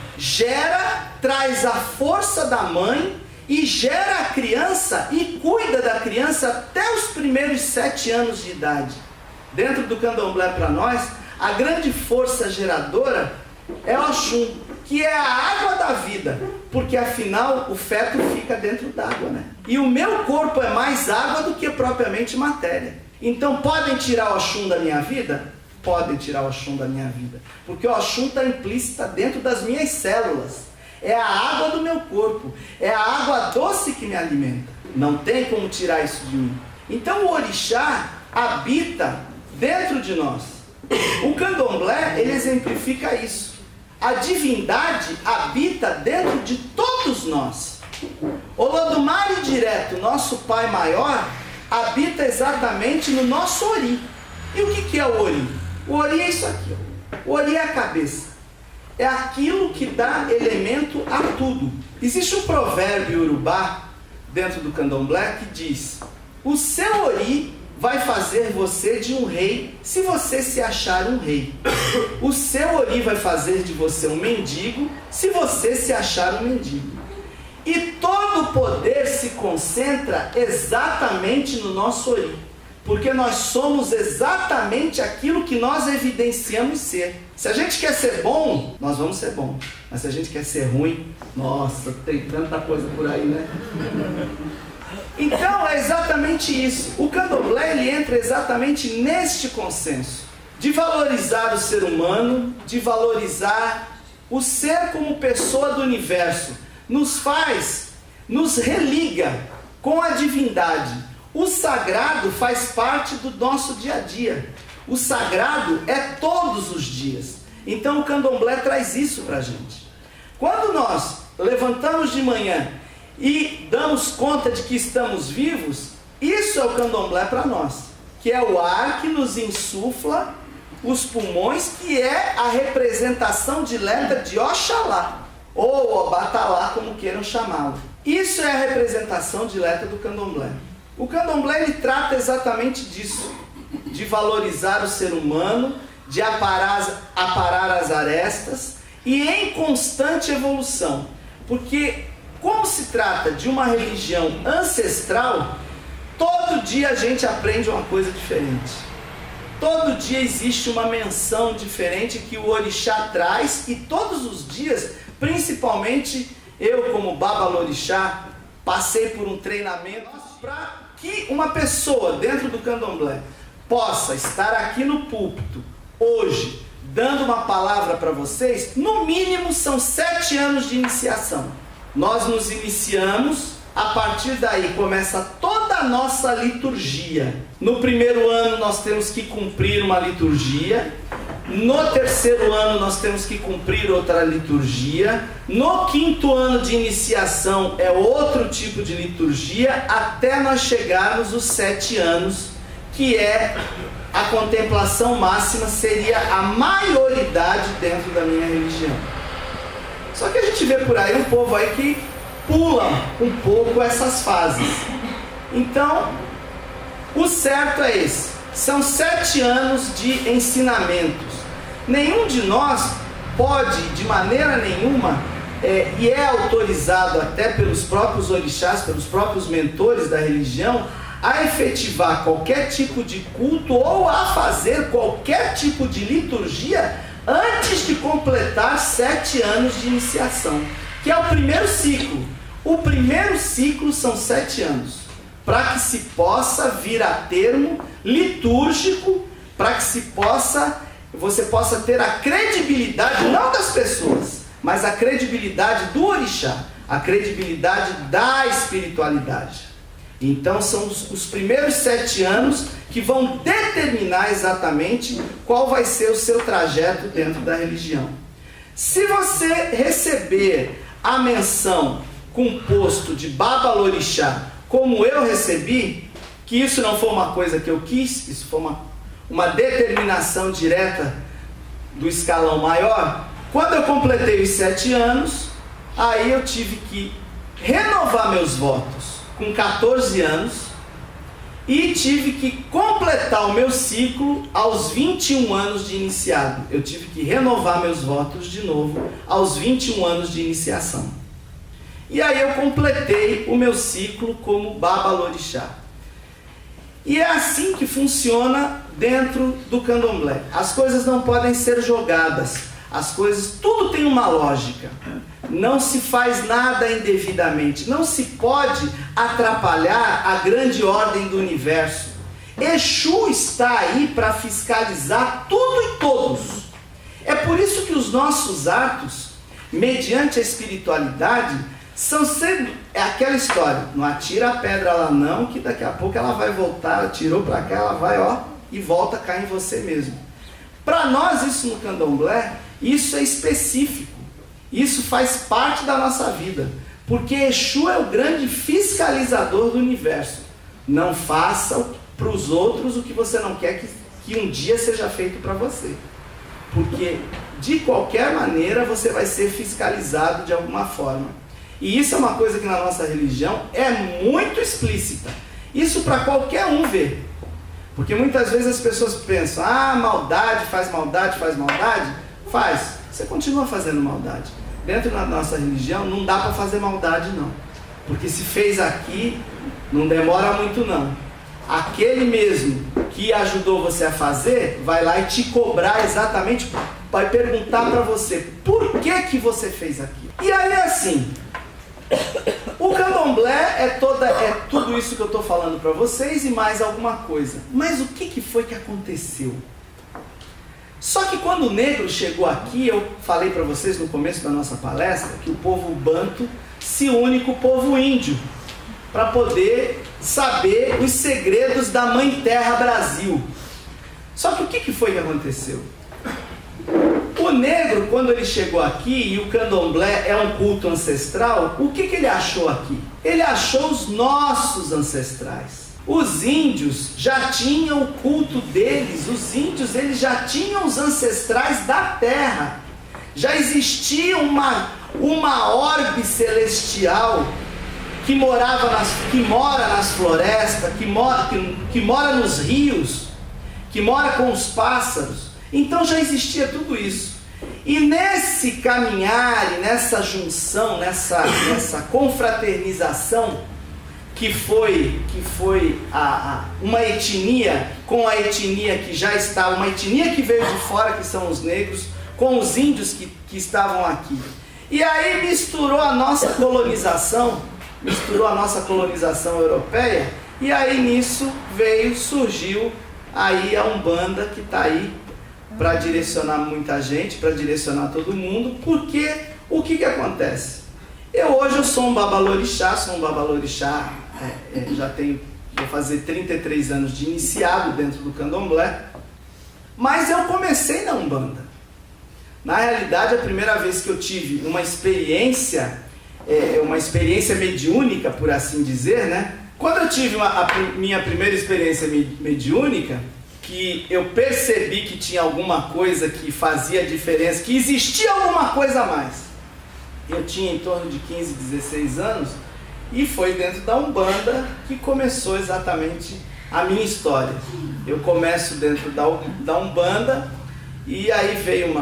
traz a força da mãe e gera a criança e cuida da criança até os primeiros 7 anos de idade. Dentro do candomblé, para nós, a grande força geradora é o Oxum, que é a água da vida, porque afinal o feto fica dentro d'água, né? E o meu corpo é mais água do que propriamente matéria. Então podem tirar o Oxum da minha vida? Podem tirar o Oxum da minha vida, porque o Oxum está implícita dentro das minhas células. É a água do meu corpo, é a água doce que me alimenta. Não tem como tirar isso de mim. Então o orixá habita dentro de nós. O candomblé, ele exemplifica isso. A divindade habita dentro de todos nós. Olodumare direto, nosso Pai maior, habita exatamente no nosso Ori. E o que é o Ori? O Ori é isso aqui. O Ori é a cabeça. É aquilo que dá elemento a tudo. Existe um provérbio urubá dentro do candomblé que diz: o seu Ori vai fazer você de um rei se você se achar um rei. O seu Ori vai fazer de você um mendigo se você se achar um mendigo. E todo o poder se concentra exatamente no nosso Ori, porque nós somos exatamente aquilo que nós evidenciamos ser. Se a gente quer ser bom, nós vamos ser bom. Mas se a gente quer ser ruim, nossa, tem tanta coisa por aí, né? Então é exatamente isso. O candomblé, ele entra exatamente neste consenso de valorizar o ser humano, de valorizar o ser como pessoa do universo. Nos religa com a divindade. O sagrado faz parte do nosso dia a dia. O sagrado é todos os dias. Então o candomblé traz isso para a gente. Quando nós levantamos de manhã e damos conta de que estamos vivos, isso é o candomblé para nós, que é o ar que nos insufla os pulmões, que é a representação direta de Oxalá, ou Obatalá, como queiram chamá-lo. Isso é a representação direta do candomblé. O candomblé, ele trata exatamente disso, de valorizar o ser humano, de aparar as arestas e em constante evolução. Porque, como se trata de uma religião ancestral, todo dia a gente aprende uma coisa diferente. Todo dia existe uma menção diferente que o orixá traz, e todos os dias Principalmente eu, como Babalorixá, passei por um treinamento para que uma pessoa dentro do candomblé possa estar aqui no púlpito hoje, dando uma palavra para vocês. No mínimo são 7 anos de iniciação. Nós nos iniciamos, a partir daí começa toda a nossa liturgia. No primeiro ano nós temos que cumprir uma liturgia. No terceiro ano nós temos que cumprir outra liturgia. No 5º ano de iniciação é outro tipo de liturgia, até nós chegarmos aos 7 anos, que é a contemplação máxima, seria a maioridade dentro da minha religião. Só que a gente vê por aí um povo aí que pula um pouco essas fases. Então, o certo é esse. São 7 anos de ensinamentos. Nenhum de nós pode, de maneira nenhuma, e é autorizado até pelos próprios orixás, pelos próprios mentores da religião, a efetivar qualquer tipo de culto ou a fazer qualquer tipo de liturgia antes de completar 7 anos de iniciação, que é o primeiro ciclo. O primeiro ciclo são 7 anos, para que se possa vir a termo litúrgico, para que você possa ter a credibilidade, não das pessoas, mas a credibilidade do orixá, a credibilidade da espiritualidade. Então são os primeiros 7 anos que vão determinar exatamente qual vai ser o seu trajeto dentro da religião. Se você receber a menção com posto de Babalorixá, como eu recebi, que isso não foi uma coisa que eu quis, isso foi uma determinação direta do escalão maior. Quando eu completei os 7 anos, aí eu tive que renovar meus votos com 14 anos e tive que completar o meu ciclo aos 21 anos de iniciado. Eu tive que renovar meus votos de novo aos 21 anos de iniciação. E aí eu completei o meu ciclo como Babalorixá. E é assim que funciona dentro do candomblé. As coisas não podem ser jogadas. As coisas, tudo tem uma lógica. Não se faz nada indevidamente. Não se pode atrapalhar a grande ordem do universo. Exu está aí para fiscalizar tudo e todos. É por isso que os nossos atos, mediante a espiritualidade, são sempre aquela história. Não atira a pedra lá não, que daqui a pouco ela vai voltar. Atirou para cá, ela vai, e volta a cair em você mesmo. Para nós, isso no candomblé, isso é específico. Isso faz parte da nossa vida. Porque Exu é o grande fiscalizador do universo. Não faça para os outros o que você não quer que um dia seja feito para você. Porque, de qualquer maneira, você vai ser fiscalizado de alguma forma. E isso é uma coisa que na nossa religião é muito explícita. Isso para qualquer um ver. Porque muitas vezes as pessoas pensam, maldade faz maldade, faz maldade. Faz. Você continua fazendo maldade. Dentro da nossa religião não dá para fazer maldade não. Porque se fez aqui, não demora muito não. Aquele mesmo que ajudou você a fazer, vai lá e te cobrar exatamente, vai perguntar para você, por que você fez aquilo? E aí é assim, o candomblé é tudo isso que eu estou falando para vocês e mais alguma coisa. Mas o que foi que aconteceu? Só que quando o negro chegou aqui, eu falei para vocês no começo da nossa palestra que o povo banto se une com o povo índio para poder saber os segredos da Mãe Terra Brasil. Só que o que foi que aconteceu? O negro, quando ele chegou aqui, e o candomblé é um culto ancestral, o que ele achou aqui? Ele achou os nossos ancestrais. Os índios já tinham o culto deles, os índios eles já tinham os ancestrais da terra. Já existia uma orbe celestial que mora nas florestas, que mora nos rios, que mora com os pássaros. Então já existia tudo isso. E nesse caminhar, e nessa junção, nessa confraternização, que foi uma etnia com a etnia que já estava, uma etnia que veio de fora, que são os negros, com os índios que estavam aqui. E aí misturou a nossa colonização europeia, e aí nisso surgiu aí a Umbanda, que está aí para direcionar muita gente, para direcionar todo mundo, porque o que acontece? Hoje eu sou um babalorixá, vou fazer 33 anos de iniciado dentro do candomblé, mas eu comecei na Umbanda. Na realidade, a primeira vez que eu tive uma experiência mediúnica, por assim dizer, né? Quando eu tive a minha primeira experiência mediúnica, que eu percebi que tinha alguma coisa que fazia diferença, que existia alguma coisa a mais. Eu tinha em torno de 15, 16 anos, e foi dentro da Umbanda que começou exatamente a minha história. Eu começo dentro da Umbanda, e aí veio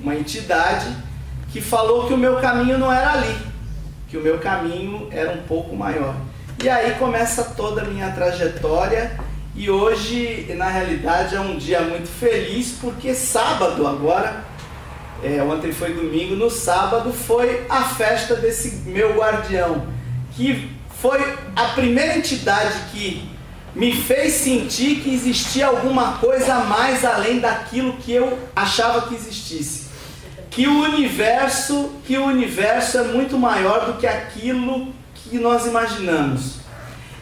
uma entidade que falou que o meu caminho não era ali, que o meu caminho era um pouco maior. E aí começa toda a minha trajetória, e hoje, na realidade, é um dia muito feliz, porque sábado agora, ontem foi domingo, no sábado foi a festa desse meu guardião, que foi a primeira entidade que me fez sentir que existia alguma coisa a mais além daquilo que eu achava que existisse. Que o universo é muito maior do que aquilo que nós imaginamos.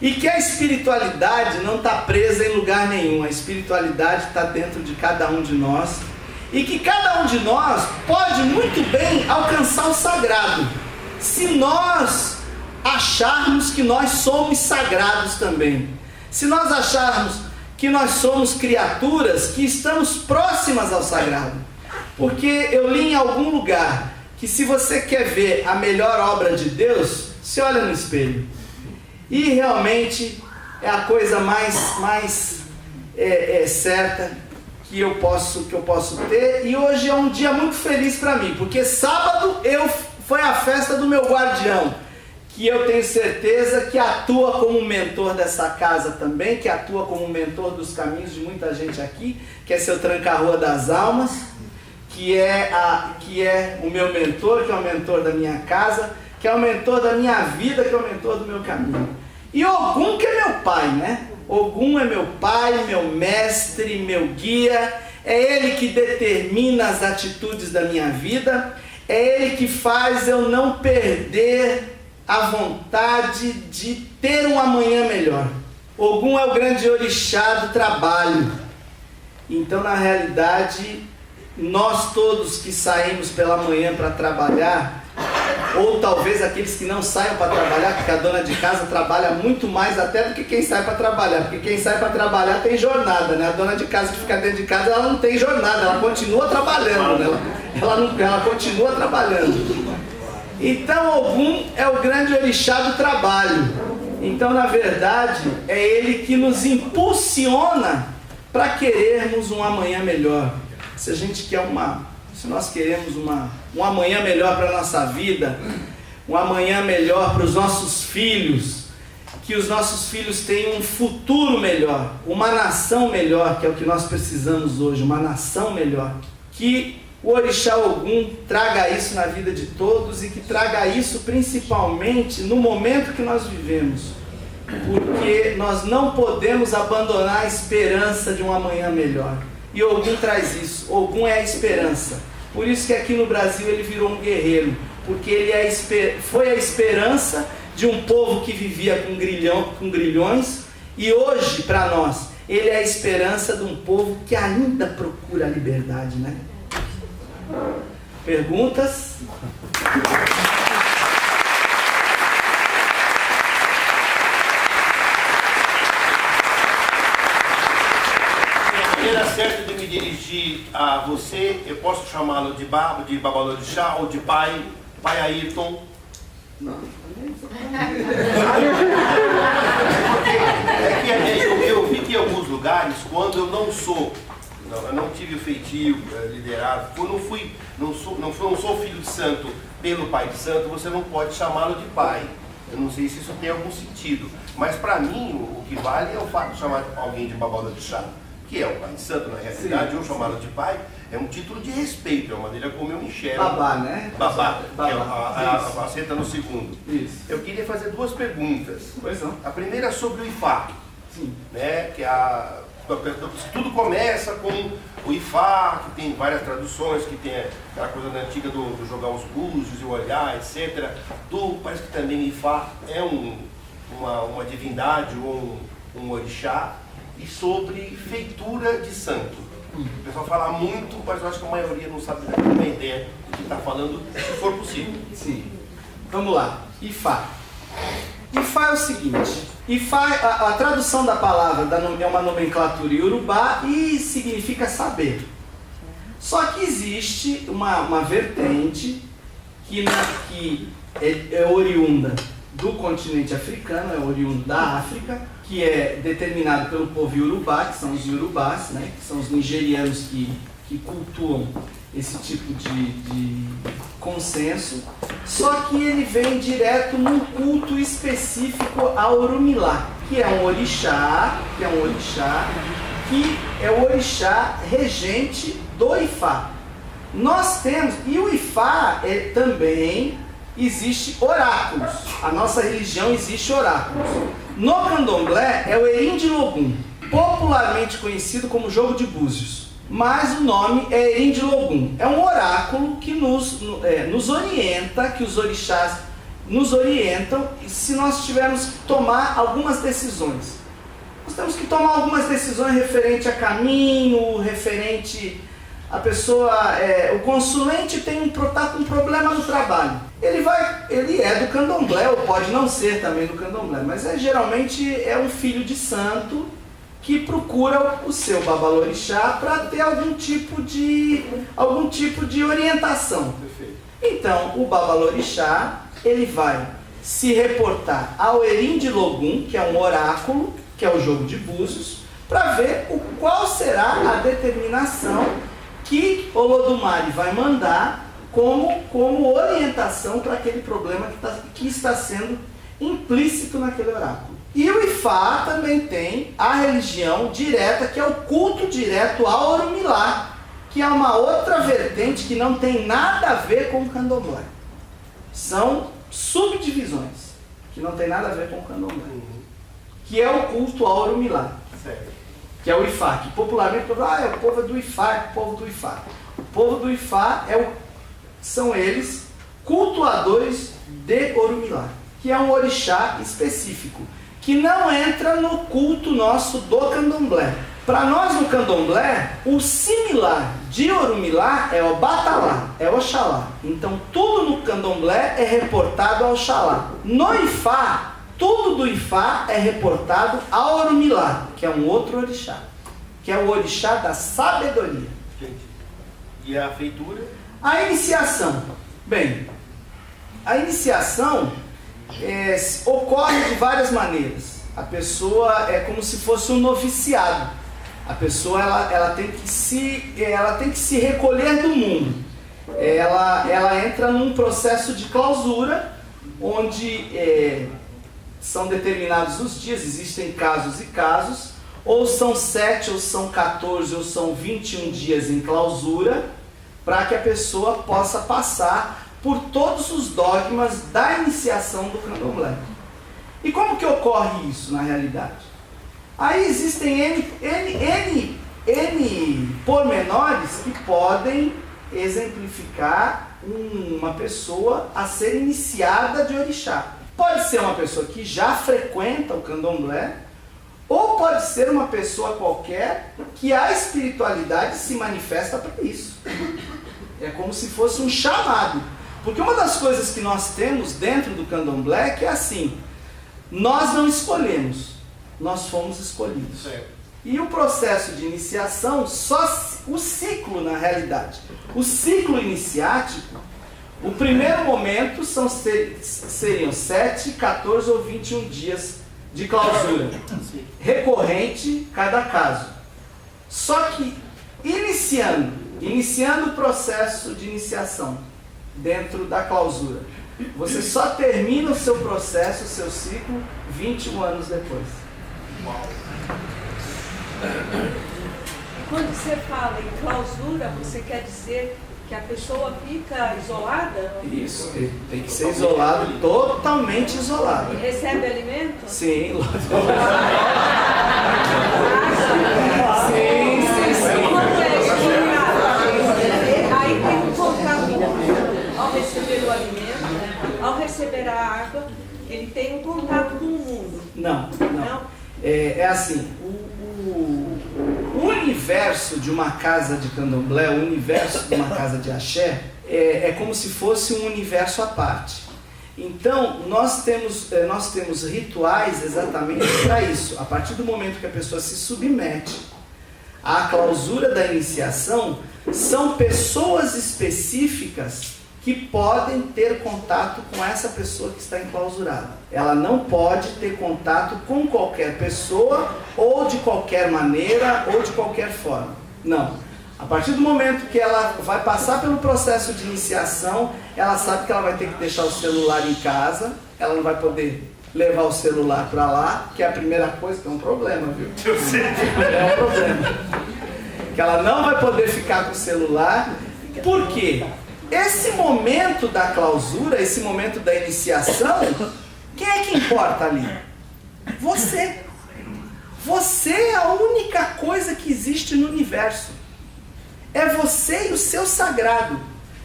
E que a espiritualidade não está presa em lugar nenhum. A espiritualidade está dentro de cada um de nós. E que cada um de nós pode muito bem alcançar o sagrado, se nós acharmos que nós somos sagrados também. Se nós acharmos que nós somos criaturas que estamos próximas ao sagrado. Porque eu li em algum lugar que se você quer ver a melhor obra de Deus, se olha no espelho. E realmente é a coisa mais certa que eu posso ter. E hoje é um dia muito feliz para mim, porque sábado foi a festa do meu guardião, que eu tenho certeza que atua como mentor dessa casa também, que atua como mentor dos caminhos de muita gente aqui, que é seu tranca-rua das almas, que é o meu mentor, que é o mentor da minha casa, que é o mentor da minha vida, que é o mentor do meu caminho. E Ogum, que é meu pai, né? Ogum é meu pai, meu mestre, meu guia, é ele que determina as atitudes da minha vida, é ele que faz eu não perder a vontade de ter um amanhã melhor. Ogum é o grande orixá do trabalho. Então, na realidade, nós todos que saímos pela manhã para trabalhar, ou talvez aqueles que não saiam para trabalhar, porque a dona de casa trabalha muito mais até do que quem sai para trabalhar, porque quem sai para trabalhar tem jornada, né? A dona de casa que fica dentro de casa, ela não tem jornada, ela continua trabalhando, né? Ela continua trabalhando. Então Ogum é o grande orixá do trabalho. Então, na verdade, é ele que nos impulsiona para querermos um amanhã melhor. Se nós queremos um amanhã melhor para a nossa vida, um amanhã melhor para os nossos filhos, que os nossos filhos tenham um futuro melhor, uma nação melhor, que é o que nós precisamos hoje, uma nação melhor. Que o orixá Ogum traga isso na vida de todos e que traga isso principalmente no momento que nós vivemos, porque nós não podemos abandonar a esperança de um amanhã melhor. E Ogum traz isso. Ogum é a esperança. Por isso que aqui no Brasil ele virou um guerreiro, porque ele foi a esperança de um povo que vivia com grilhões, e hoje, para nós, ele é a esperança de um povo que ainda procura a liberdade, né? Perguntas? A maneira certa de me dirigir a você, eu posso chamá-lo de babalorixá ou de pai Ayrton? Não. Eu vi que em alguns lugares, quando eu não tive o feitio liderado, quando não sou filho de santo pelo pai de santo, você não pode chamá-lo de pai. Eu não sei se isso tem algum sentido, mas para mim o que vale é o fato de chamar alguém de babalorixá, que é o pai de santo, na realidade, ou chamado de pai, é um título de respeito, é uma maneira como eu enxergo. Babá, né? Babá, Babá. que é a faceta no segundo. Isso. Eu queria fazer duas perguntas. Pois não. A primeira é sobre o Ifá, Sim. né? Tudo começa com o Ifá, que tem várias traduções, que tem aquela coisa antiga do jogar os búzios e o olhar, etc. Parece que também Ifá é uma divindade ou um orixá, e sobre feitura de santo. O pessoal fala muito, mas eu acho que a maioria não sabe dar uma ideia do que está falando, se for possível. Sim. Vamos lá. Ifá. Ifá é o seguinte. Ifá, a tradução da palavra é uma nomenclatura iorubá e significa saber. Só que existe uma vertente que é oriunda do continente africano, é oriundo da África, que é determinado pelo povo iorubá, que são os iorubás, né, que são os nigerianos que cultuam esse tipo de consenso, só que ele vem direto num culto específico a Orumilá, que é um orixá, que é o orixá regente do Ifá. Nós temos, e o Ifá também existe oráculos, a nossa religião existe oráculos. No candomblé é o Erim de Logum, popularmente conhecido como jogo de búzios, mas o nome é Erim de Logum. É um oráculo que nos orienta, que os orixás nos orientam se nós tivermos que tomar algumas decisões. Nós temos que tomar algumas decisões referente a caminho, referente a pessoa, o consulente está com um problema no trabalho. Ele é do candomblé, ou pode não ser também do candomblé, mas geralmente é um filho de santo que procura o seu babalorixá para ter algum tipo de orientação. Perfeito. Então, o babalorixá, ele vai se reportar ao Erim de Logum, que é um oráculo, que é o jogo de búzios, para ver qual será a determinação que Olodumare vai mandar como orientação para aquele problema que está sendo implícito naquele oráculo. E o Ifá também tem a religião direta, que é o culto direto a Orumilá, que é uma outra vertente que não tem nada a ver com o candomblé. São subdivisões que não tem nada a ver com o candomblé, que é o culto a Orumilá. Certo. Que é o Ifá, que popularmente é o povo do Ifá, é o povo do Ifá. O povo do Ifá são eles cultuadores de Orumilá, que é um orixá específico, que não entra no culto nosso do candomblé. Para nós no candomblé, o similar de Orumilá é o Batalá, é Oxalá. Então tudo no candomblé é reportado ao Oxalá. No Ifá, tudo do Ifá é reportado a Orumilá, que é um outro orixá, que é o orixá da sabedoria. E a feitura? A iniciação. Bem, a iniciação ocorre de várias maneiras. A pessoa é como se fosse um noviciado. A pessoa ela tem que se recolher do mundo. Ela entra num processo de clausura, onde são determinados os dias, existem casos e casos, ou são 7, ou são 14, ou são 21 dias em clausura, para que a pessoa possa passar por todos os dogmas da iniciação do candomblé. E como que ocorre isso na realidade? Aí existem N pormenores que podem exemplificar uma pessoa a ser iniciada de orixá. Pode ser uma pessoa que já frequenta o candomblé, ou pode ser uma pessoa qualquer que a espiritualidade se manifesta para isso. É como se fosse um chamado. Porque uma das coisas que nós temos dentro do candomblé é que é assim: nós não escolhemos, nós fomos escolhidos. Certo. E o processo de iniciação, o ciclo na realidade, o ciclo iniciático, o primeiro momento seriam 7, 14 ou 21 dias de clausura, recorrente cada caso. Só que iniciando o processo de iniciação dentro da clausura, você só termina o seu processo, o seu ciclo, 21 anos depois. Quando você fala em clausura, você quer dizer que a pessoa fica isolada? Isso, tem que ser isolado, totalmente isolado. E recebe alimento? Sim, lógico. Sim. Como é isso? Aí tem um contato ao receber o alimento, ao receber a água, ele tem um contato com o mundo. Não. É assim, o universo de uma casa de candomblé, o universo de uma casa de axé, é como se fosse um universo à parte. Então, nós temos rituais exatamente para isso. A partir do momento que a pessoa se submete à clausura da iniciação, são pessoas específicas que podem ter contato com essa pessoa que está enclausurada. Ela não pode ter contato com qualquer pessoa, ou de qualquer maneira, ou de qualquer forma. Não. A partir do momento que ela vai passar pelo processo de iniciação, ela sabe que ela vai ter que deixar o celular em casa, ela não vai poder levar o celular para lá, que é a primeira coisa, que é um problema, viu? Eu sei. É um problema. Que ela não vai poder ficar com o celular. Por quê? Esse momento da clausura, esse momento da iniciação, quem é que importa ali? Você. Você é a única coisa que existe no universo. É você e o seu sagrado.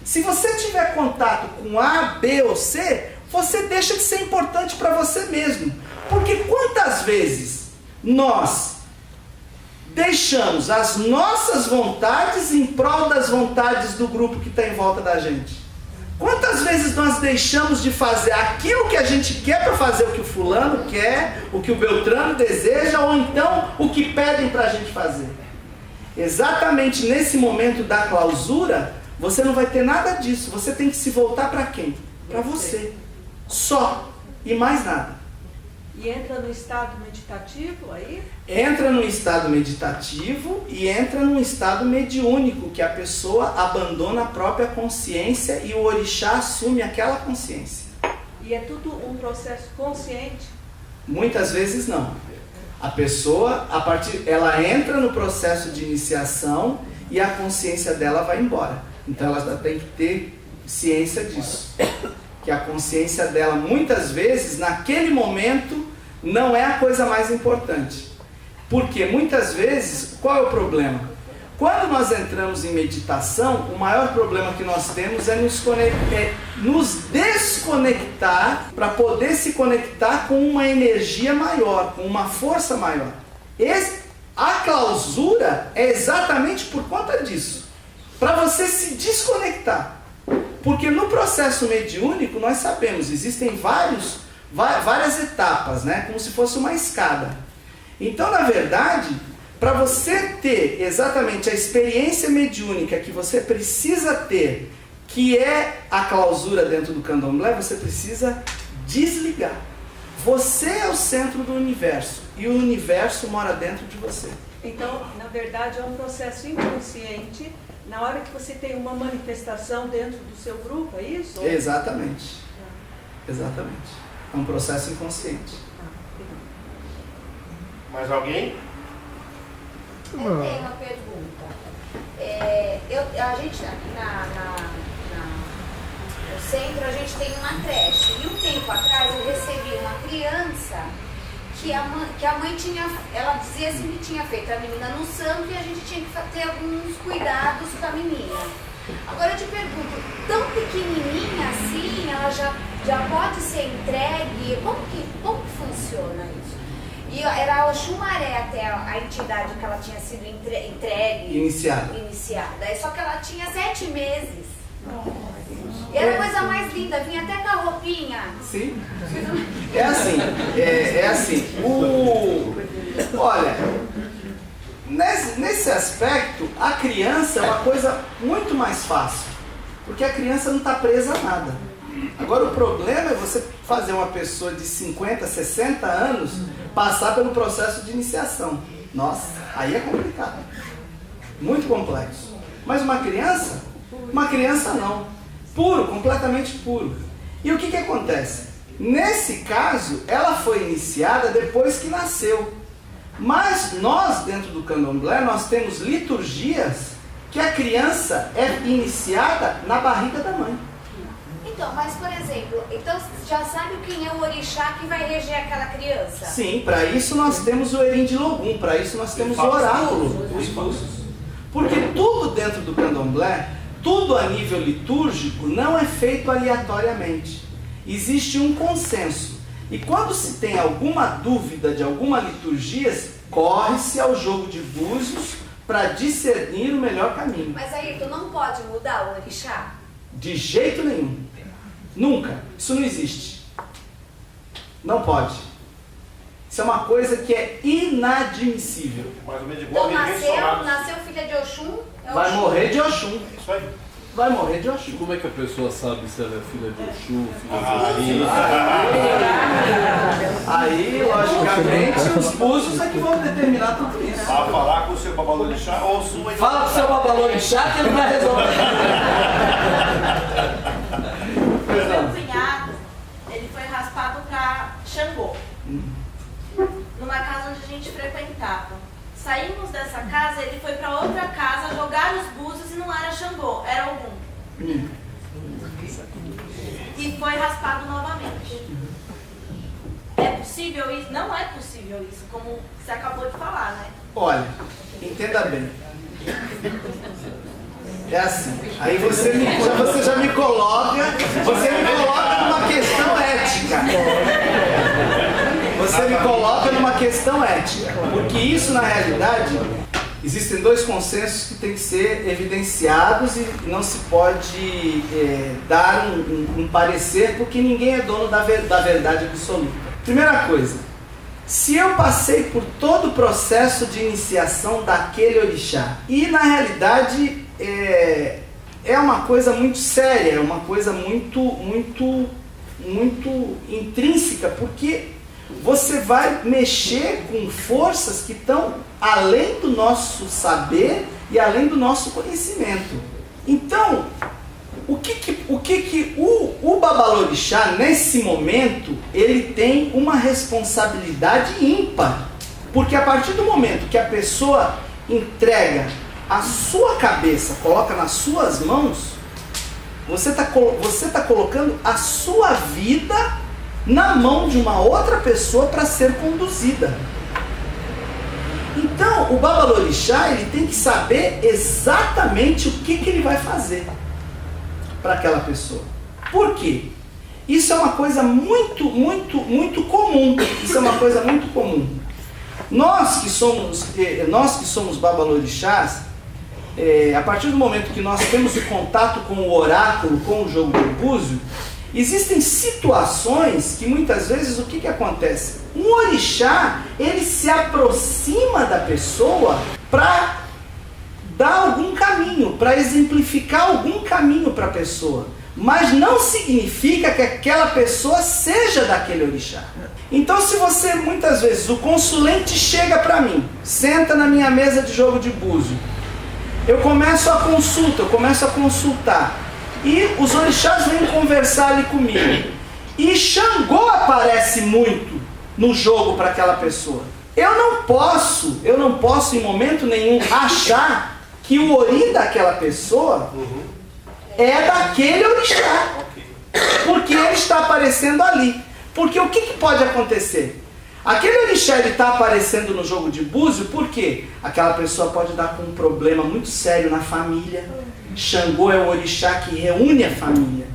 Se você tiver contato com A, B ou C, você deixa de ser importante para você mesmo. Porque quantas vezes nós deixamos as nossas vontades em prol das vontades do grupo que está em volta da gente? Quantas vezes nós deixamos de fazer aquilo que a gente quer para fazer o que o fulano quer, o que o Beltrano deseja, ou então o que pedem para a gente fazer? Exatamente nesse momento da clausura, você não vai ter nada disso. Você tem que se voltar para quem? Para você. Só. E mais nada. E entra no estado meditativo aí? Entra num estado meditativo e entra num estado mediúnico, que a pessoa abandona a própria consciência e o orixá assume aquela consciência. E é tudo um processo consciente? Muitas vezes não. A pessoa, ela entra no processo de iniciação e a consciência dela vai embora. Então ela tem que ter ciência disso. Que a consciência dela, muitas vezes, naquele momento, não é a coisa mais importante. Porque muitas vezes, qual é o problema? Quando nós entramos em meditação, o maior problema que nós temos é nos desconectar para poder se conectar com uma energia maior, com uma força maior. A clausura é exatamente por conta disso. Para você se desconectar. Porque no processo mediúnico, nós sabemos, existem várias etapas, né? Como se fosse uma escada. Então, na verdade, para você ter exatamente a experiência mediúnica que você precisa ter, que é a clausura dentro do candomblé, você precisa desligar. Você é o centro do universo e o universo mora dentro de você. Então, na verdade, é um processo inconsciente. Na hora que você tem uma manifestação dentro do seu grupo, é isso? Exatamente. Exatamente. É um processo inconsciente. Mais alguém? Eu tenho uma pergunta. A gente aqui no centro, a gente tem uma creche. E um tempo atrás eu recebi uma criança que a mãe tinha, ela dizia assim que tinha feito a menina no santo e a gente tinha que ter alguns cuidados com a menina. Agora eu te pergunto, tão pequenininha assim, ela já pode ser entregue? Como que funciona isso? E era o Xumaré até a entidade que ela tinha sido entregue. Iniciada. Só que ela tinha 7 meses. E era a coisa mais linda, vinha até com a roupinha. Sim. É assim. Olha, nesse aspecto, a criança é uma coisa muito mais fácil. Porque a criança não está presa a nada. Agora o problema é você fazer uma pessoa de 50, 60 anos passar pelo processo de iniciação. Nossa, aí é complicado. Muito complexo. Mas uma criança não. Puro, completamente puro. E o que acontece? Nesse caso, ela foi iniciada depois que nasceu. Mas nós, dentro do candomblé, nós temos liturgias que a criança é iniciada na barriga da mãe. Então, mas por exemplo, então já sabe quem é o orixá que vai reger aquela criança? Sim, para isso nós temos o Erim de Logum, para isso nós temos o oráculo, os búzios. Porque tudo dentro do candomblé, tudo a nível litúrgico, não é feito aleatoriamente. Existe um consenso. E quando se tem alguma dúvida de alguma liturgia, corre-se ao jogo de búzios para discernir o melhor caminho. Mas aí tu não pode mudar o orixá? De jeito nenhum. Nunca. Isso não existe. Não pode. Isso é uma coisa que é inadmissível. Mais ou menos igual Então nasceu filha de Oxum? Vai morrer de Oxum. Isso aí. Vai morrer de E Oxum. como é que a pessoa sabe se ela é filha de Oxum, filha de Aí, logicamente, os búzios é que vão determinar tudo isso. Vai falar com o seu babalorixá ou sua... Fala com o seu babalorixá que ele vai resolver. Meu cunhado, ele foi raspado para Xangô, numa casa onde a gente frequentava. Saímos dessa casa, ele foi para outra casa jogar os búzios e não era Xangô, era Ogum. E foi raspado novamente. É possível isso? Não é possível isso, como você acabou de falar, né? Olha, entenda bem. É assim, aí você já me coloca numa questão ética. Você me coloca numa questão ética. Porque isso, na realidade, existem dois consensos que têm que ser evidenciados e não se pode dar um parecer, porque ninguém é dono da verdade absoluta. Primeira coisa, se eu passei por todo o processo de iniciação daquele orixá, e na realidade é uma coisa muito séria, é uma coisa muito intrínseca, porque você vai mexer com forças que estão além do nosso saber e além do nosso conhecimento. Então, o que o babalorixá, nesse momento, ele tem uma responsabilidade ímpar. Porque a partir do momento que a pessoa entrega a sua cabeça, coloca nas suas mãos, você tá colocando a sua vida na mão de uma outra pessoa para ser conduzida. Então, o babalorixá, ele tem que saber exatamente o que ele vai fazer para aquela pessoa. Por quê? Isso é uma coisa muito comum. Isso é uma coisa muito comum. Nós que somos babalorixás, a partir do momento que nós temos o contato com o oráculo, com o jogo do búzio, existem situações que muitas vezes o que acontece? Um orixá, ele se aproxima da pessoa para dar algum caminho, para exemplificar algum caminho para a pessoa. Mas não significa que aquela pessoa seja daquele orixá. Então, se você, muitas vezes, o consulente chega para mim, senta na minha mesa de jogo de búzio, eu começo a consultar, e os orixás vêm conversar ali comigo, e Xangô aparece muito no jogo para aquela pessoa. Eu não posso em momento nenhum achar que o ori daquela pessoa é daquele orixá, porque ele está aparecendo ali. Porque o que pode acontecer? Aquele orixá está aparecendo no jogo de búzio, por quê? Aquela pessoa pode estar com um problema muito sério na família. Xangô é o orixá que reúne a família.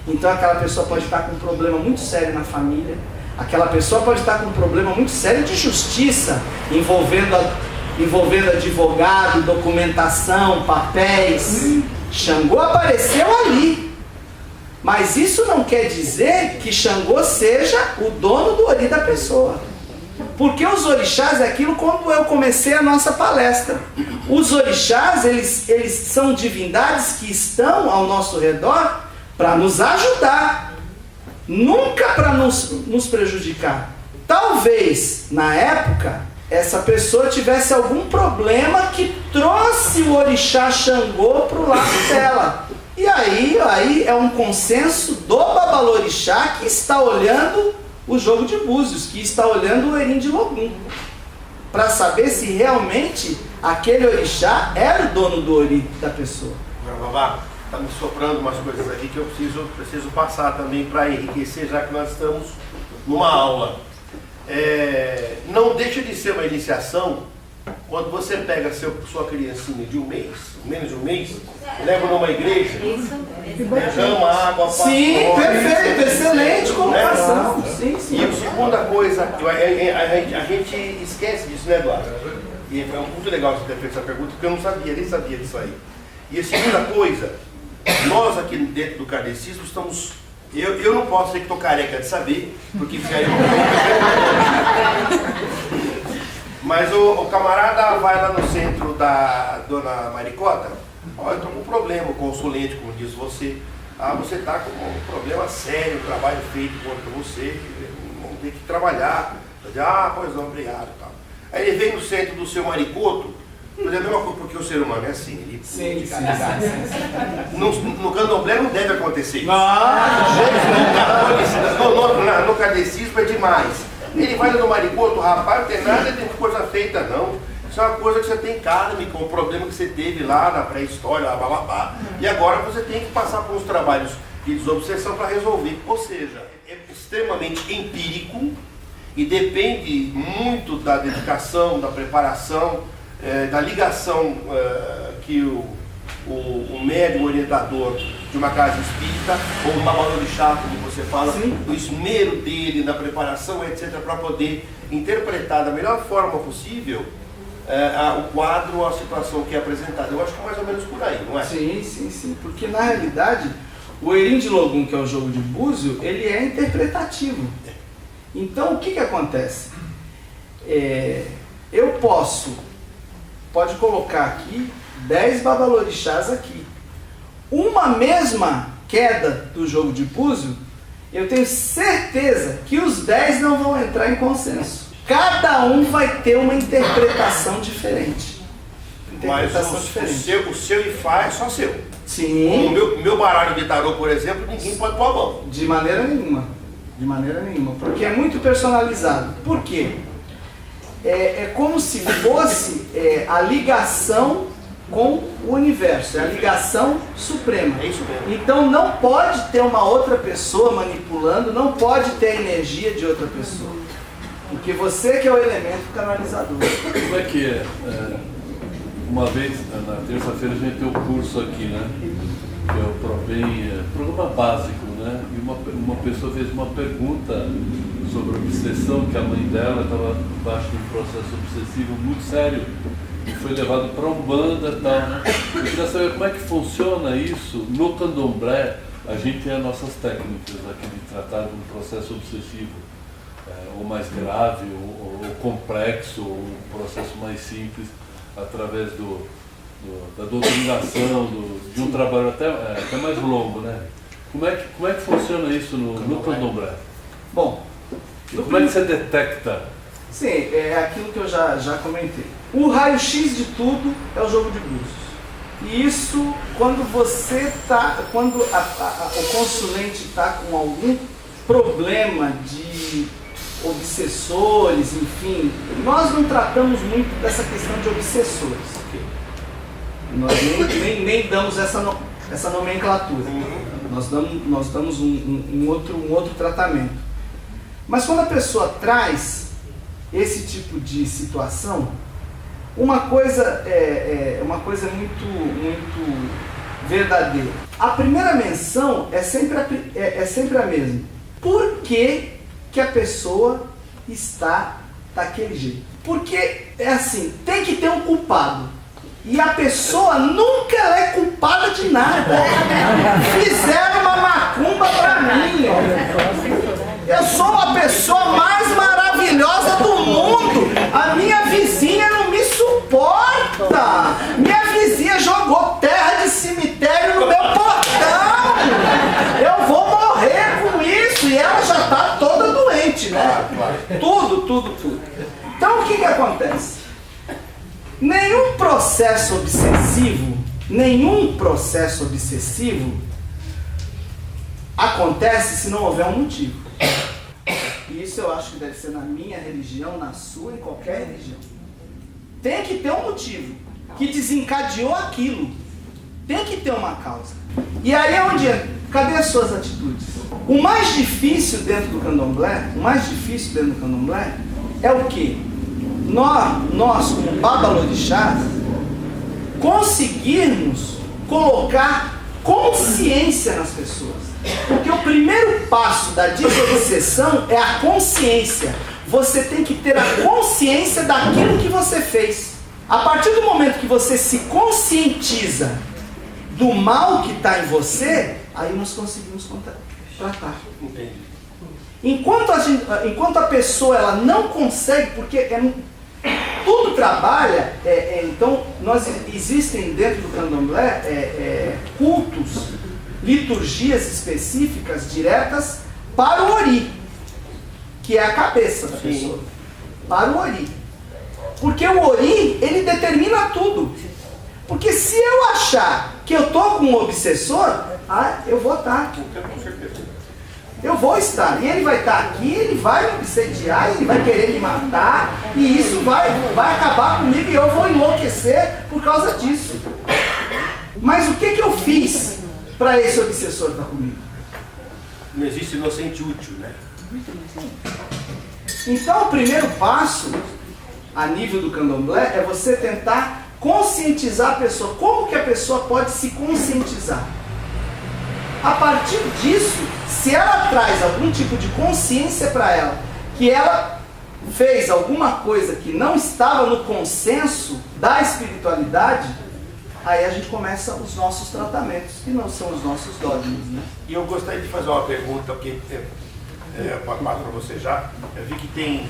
Então aquela pessoa pode estar com um problema muito sério na família. Aquela pessoa pode estar com um problema muito sério de justiça, envolvendo advogado, documentação, papéis. Xangô apareceu ali. Mas isso não quer dizer que Xangô seja o dono do ori da pessoa. Porque os orixás é aquilo quando eu comecei a nossa palestra. Os orixás, eles são divindades que estão ao nosso redor para nos ajudar. Nunca para nos prejudicar. Talvez, na época, essa pessoa tivesse algum problema que trouxe o orixá Xangô para o lado dela. E aí é um consenso do babalorixá que está olhando o jogo de búzios, que está olhando o Erim de Logum. para saber se realmente aquele orixá era o dono do ori da pessoa. Agora, Babá, está me soprando umas coisas aqui que eu preciso passar também para enriquecer, já que nós estamos numa aula. Não deixa de ser uma iniciação quando você pega sua criancinha de um mês, menos de um mês, leva numa igreja, derrama água, passa. Sim, perfeito, excelente colocação. Sim. E a segunda coisa, a gente esquece disso, né, Eduardo? E foi muito legal você ter feito essa pergunta, porque eu não sabia, nem sabia disso aí. E a segunda coisa, nós aqui dentro do kardecismo estamos... Eu não posso ser que estou careca de saber, porque ficaria... Mas o camarada vai lá no centro da dona Maricota, eu estou com um problema, o consulente, como diz você. Você está com um problema sério, um trabalho feito contra você, vamos ter que trabalhar. Pois não, obrigado. Tal. Aí ele vem no centro do seu Maricoto, mas é a mesma coisa, porque o ser humano é assim, ele Sim. No candomblé não deve acontecer isso. No kardecismo é demais. Ele vai no Maricoto, rapaz, não tem nada de coisa feita não. Isso é uma coisa que você tem kármica, um problema que você teve lá na pré-história, blá. E agora você tem que passar por uns trabalhos de desobsessão para resolver. Ou seja, é extremamente empírico e depende muito da dedicação, da preparação, da ligação que o médium orientador de uma casa espírita, ou um babalorixá, como você fala, o esmero dele na preparação, etc., para poder interpretar da melhor forma possível o quadro ou a situação que é apresentada. Eu acho que é mais ou menos por aí, não é? Sim. Porque na realidade, o Erim de Logum, que é o jogo de búzio, ele é interpretativo. Então o que acontece? Eu pode colocar aqui 10 babalorixás aqui. Uma mesma queda do jogo de búzio, eu tenho certeza que os 10 não vão entrar em consenso. Cada um vai ter uma interpretação diferente. Mas o seu Ifá é só seu. Sim. O meu baralho de tarô, por exemplo, ninguém pode pôr a mão. De maneira nenhuma. Porque é muito personalizado. Por quê? É como se fosse a ligação com o universo, é a ligação suprema. É isso mesmo. Então não pode ter uma outra pessoa manipulando, não pode ter a energia de outra pessoa. Porque você que é o elemento canalizador. Como é que é? Uma vez, na terça-feira, a gente tem um curso aqui, né? Que é o ProBem, programa básico, né? E uma pessoa fez uma pergunta sobre a obsessão, que a mãe dela estava embaixo de um processo obsessivo muito sério e foi levado para Umbanda e tal, né? Eu queria saber como é que funciona isso no candomblé. A gente tem as nossas técnicas aqui de tratar de um processo obsessivo, ou mais grave, ou complexo, ou um processo mais simples, através da doutrinação, de um trabalho até mais longo, né? Como é que funciona isso no candomblé? Bom, como é que você detecta? Sim, é aquilo que eu já comentei. O raio-x de tudo é o jogo de búzios. E isso, quando o consulente está com algum problema de obsessores, enfim, nós não tratamos muito dessa questão de obsessores. Nós nem damos essa nomenclatura. Nós damos um outro tratamento. Mas quando a pessoa traz esse tipo de situação, uma coisa muito verdadeira. A primeira menção é sempre a mesma. Por que a pessoa está daquele jeito? Porque é assim, tem que ter um culpado. E a pessoa nunca é culpada de nada. Fizeram uma macumba pra mim. Eu sou a pessoa mais maravilhosa do mundo. A minha vizinha não me suporta. Minha vizinha jogou terra de cemitério no meu portão. Eu vou morrer com isso. E ela já está toda doente, né? Tudo. Então o que acontece? Nenhum processo obsessivo acontece se não houver um motivo. E isso eu acho que deve ser na minha religião, na sua, em qualquer religião. Tem que ter um motivo que desencadeou aquilo. Tem que ter uma causa. E aí é onde entra. Cadê as suas atitudes? O mais difícil dentro do candomblé, é o quê? Nós como babalorixás, conseguirmos colocar consciência nas pessoas. Porque o primeiro passo da desobsessão é a consciência. Você tem que ter a consciência daquilo que você fez. A partir do momento que você se conscientiza do mal que está em você, aí nós conseguimos tratar. Enquanto a pessoa ela não consegue, porque tudo trabalha, então existem dentro do candomblé cultos, liturgias específicas diretas para o ori, que é a cabeça da pessoa, para o ori. Porque o ori, ele determina tudo. Porque se eu achar que eu estou com um obsessor, eu vou estar. Eu vou estar. E ele vai estar aqui, ele vai me obsediar, ele vai querer me matar, e isso vai acabar comigo e eu vou enlouquecer por causa disso. Mas o que eu fiz para esse obsessor estar comigo? Não existe inocente útil, né? Então o primeiro passo, a nível do candomblé, é você tentar conscientizar a pessoa. Como que a pessoa pode se conscientizar? A partir disso, se ela traz algum tipo de consciência para ela, que ela fez alguma coisa que não estava no consenso da espiritualidade, aí a gente começa os nossos tratamentos, que não são os nossos dogmas, né? E eu gostaria de fazer uma pergunta, porque para você já. Eu vi que tem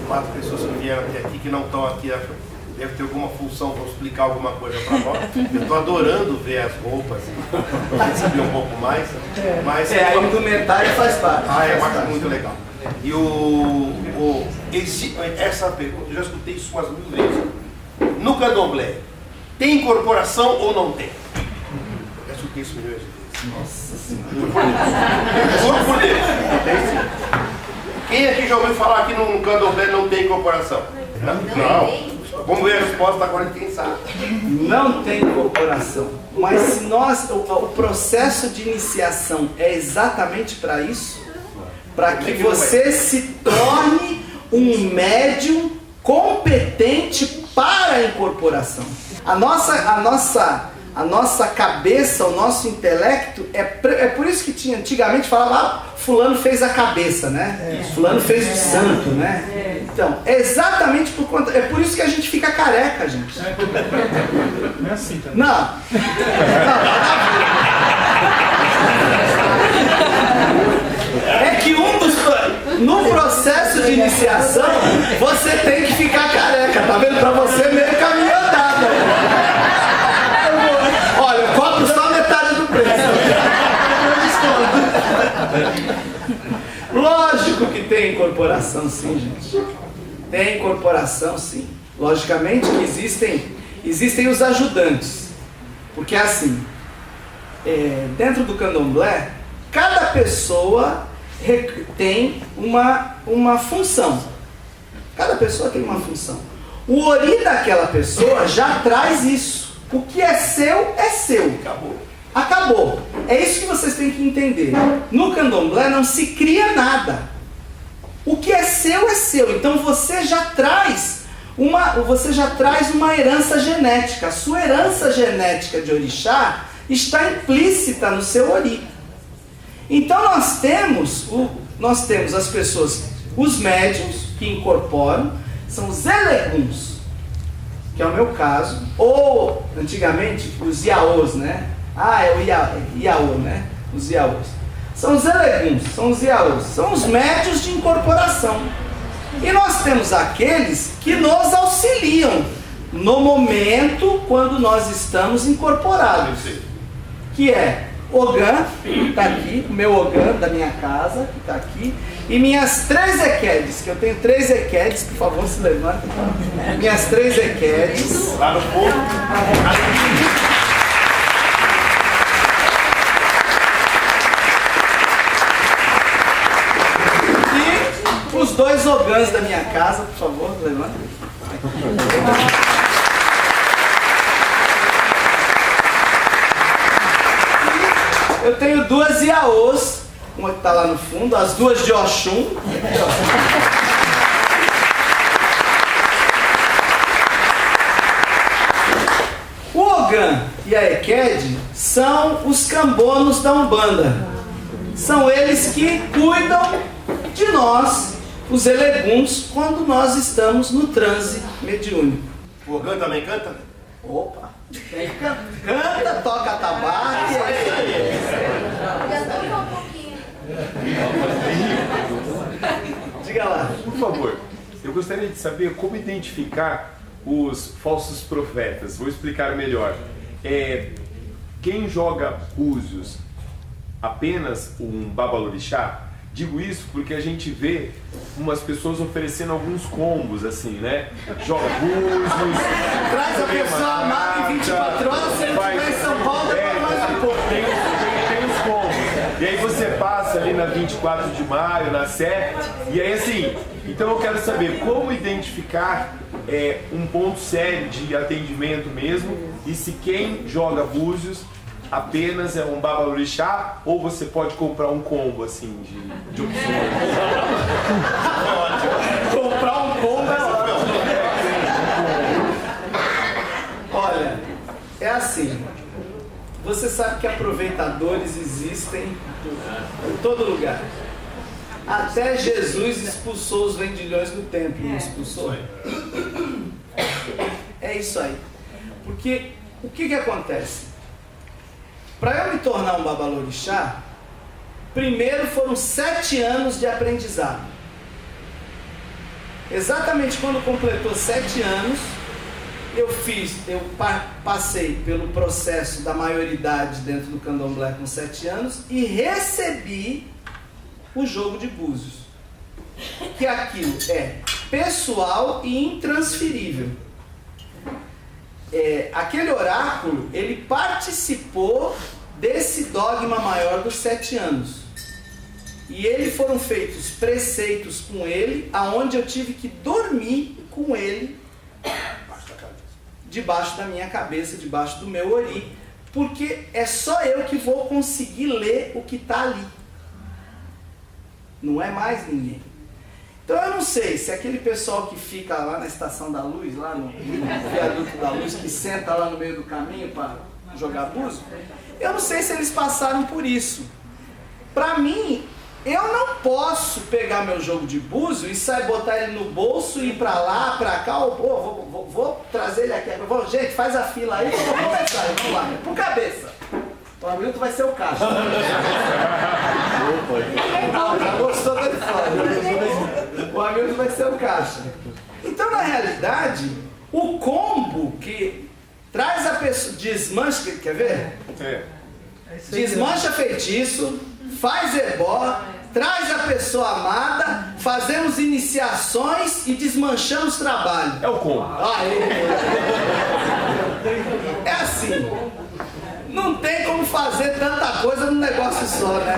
4 pessoas que vieram até aqui que não estão aqui. Deve ter alguma função para explicar alguma coisa para nós. Eu estou adorando ver as roupas e saber um pouco mais. Mas a indumentária faz parte. Muito legal. E essa pergunta, eu já escutei isso umas 1000 vezes. No candomblé, tem incorporação ou não tem? Eu já escutei isso milhões de vezes. Nossa Senhora. Juro por Deus. Quem aqui já ouviu falar que no candomblé não tem incorporação? Não. Vamos ver a resposta agora de quem sabe. Não tem incorporação. Mas se o processo de iniciação é exatamente para isso, para que você se torne um médium competente para a incorporação. A nossa cabeça, o nosso intelecto, é por isso que antigamente falava, fulano fez a cabeça, né? Fulano fez o santo, né? Então, é exatamente por conta. É por isso que a gente fica careca, gente. Não é assim também. Não. É que no processo de iniciação, você tem que ficar careca, tá vendo? Pra você meio caminho andado. Olha, eu cobro só metade do preço. Lógico que tem incorporação, sim, gente. Tem incorporação, sim. Logicamente que existem os ajudantes. Porque assim, dentro do candomblé, cada pessoa tem uma função. Cada pessoa tem uma função. O ori daquela pessoa já traz isso. O que é seu, é seu. Acabou. É isso que vocês têm que entender. No candomblé não se cria nada. O que é seu, é seu. Então você já traz uma herança genética. A sua herança genética de orixá está implícita no seu ori. Então nós temos as pessoas, os médiuns que incorporam, são os eleguns, que é o meu caso, ou antigamente os iaôs, né? É o iaô, né? Os iaôs. São os eleguns, são os iaôs, são os médiuns de incorporação. E nós temos aqueles que nos auxiliam no momento quando nós estamos incorporados. Que é Ogã, que está aqui, o meu Ogã da minha casa, que está aqui, e minhas 3 equedes, que eu tenho 3 equedes, por favor, se levantem. Minhas 3 equedes. Lá no povo. E os 2 Ogãs da minha casa, por favor, levantem. Eu tenho duas Iaôs, uma que está lá no fundo, as duas de Oxum. O Ogã e a Eked são os cambonos da Umbanda. São eles que cuidam de nós, os eleguns, quando nós estamos no transe mediúnico. O Ogã também canta? Opa! Canta, toca tabaco. Já toca um pouquinho. Diga lá. Por favor, eu gostaria de saber como identificar os falsos profetas. Vou explicar melhor. Quem joga búzios apenas um babalorixá? Digo isso porque a gente vê umas pessoas oferecendo alguns combos, assim, né? Joga búzios, Traz a pessoa amada em 24 horas, se ele estiver em São Paulo, depois mais um pouco. tem os combos. E aí você passa ali na 24 de maio, na Sé, e aí assim, então eu quero saber como identificar um ponto sério de atendimento mesmo, e se quem joga búzios apenas é um babalorixá, ou você pode comprar um combo assim de opções. Comprar um combo é ótimo. Olha, é assim. Você sabe que aproveitadores existem em todo lugar. Até Jesus expulsou os vendilhões do templo, não expulsou? É isso aí. Porque o que acontece? Para eu me tornar um babalorixá, primeiro foram 7 anos de aprendizado. Exatamente quando completou 7 anos, eu passei pelo processo da maioridade dentro do candomblé com 7 anos e recebi o jogo de búzios. Que aquilo é pessoal e intransferível. Aquele oráculo, ele participou desse dogma maior dos 7 anos. E foram feitos preceitos com ele, aonde eu tive que dormir com ele debaixo da minha cabeça, debaixo do meu ori, porque é só eu que vou conseguir ler o que está ali. Não é mais ninguém. Então eu não sei se aquele pessoal que fica lá na Estação da Luz, lá no viaduto da Luz, que senta lá no meio do caminho para jogar búzio, eu não sei se eles passaram por isso. Para mim, eu não posso pegar meu jogo de búzio e sair, botar ele no bolso e ir para lá, para cá, vou trazer ele aqui. Gente, faz a fila aí, vamos começar, vamos lá, por cabeça. O Hamilton vai ser o caixa. Já gostou dele fora. O Hamilton vai ser o caixa. Então, na realidade, o combo que traz a pessoa, desmancha, quer ver? Desmancha feitiço, faz ebó, traz a pessoa amada, fazemos iniciações e desmanchamos trabalho. É o combo. É assim. Não tem como fazer tanta coisa num negócio só, né?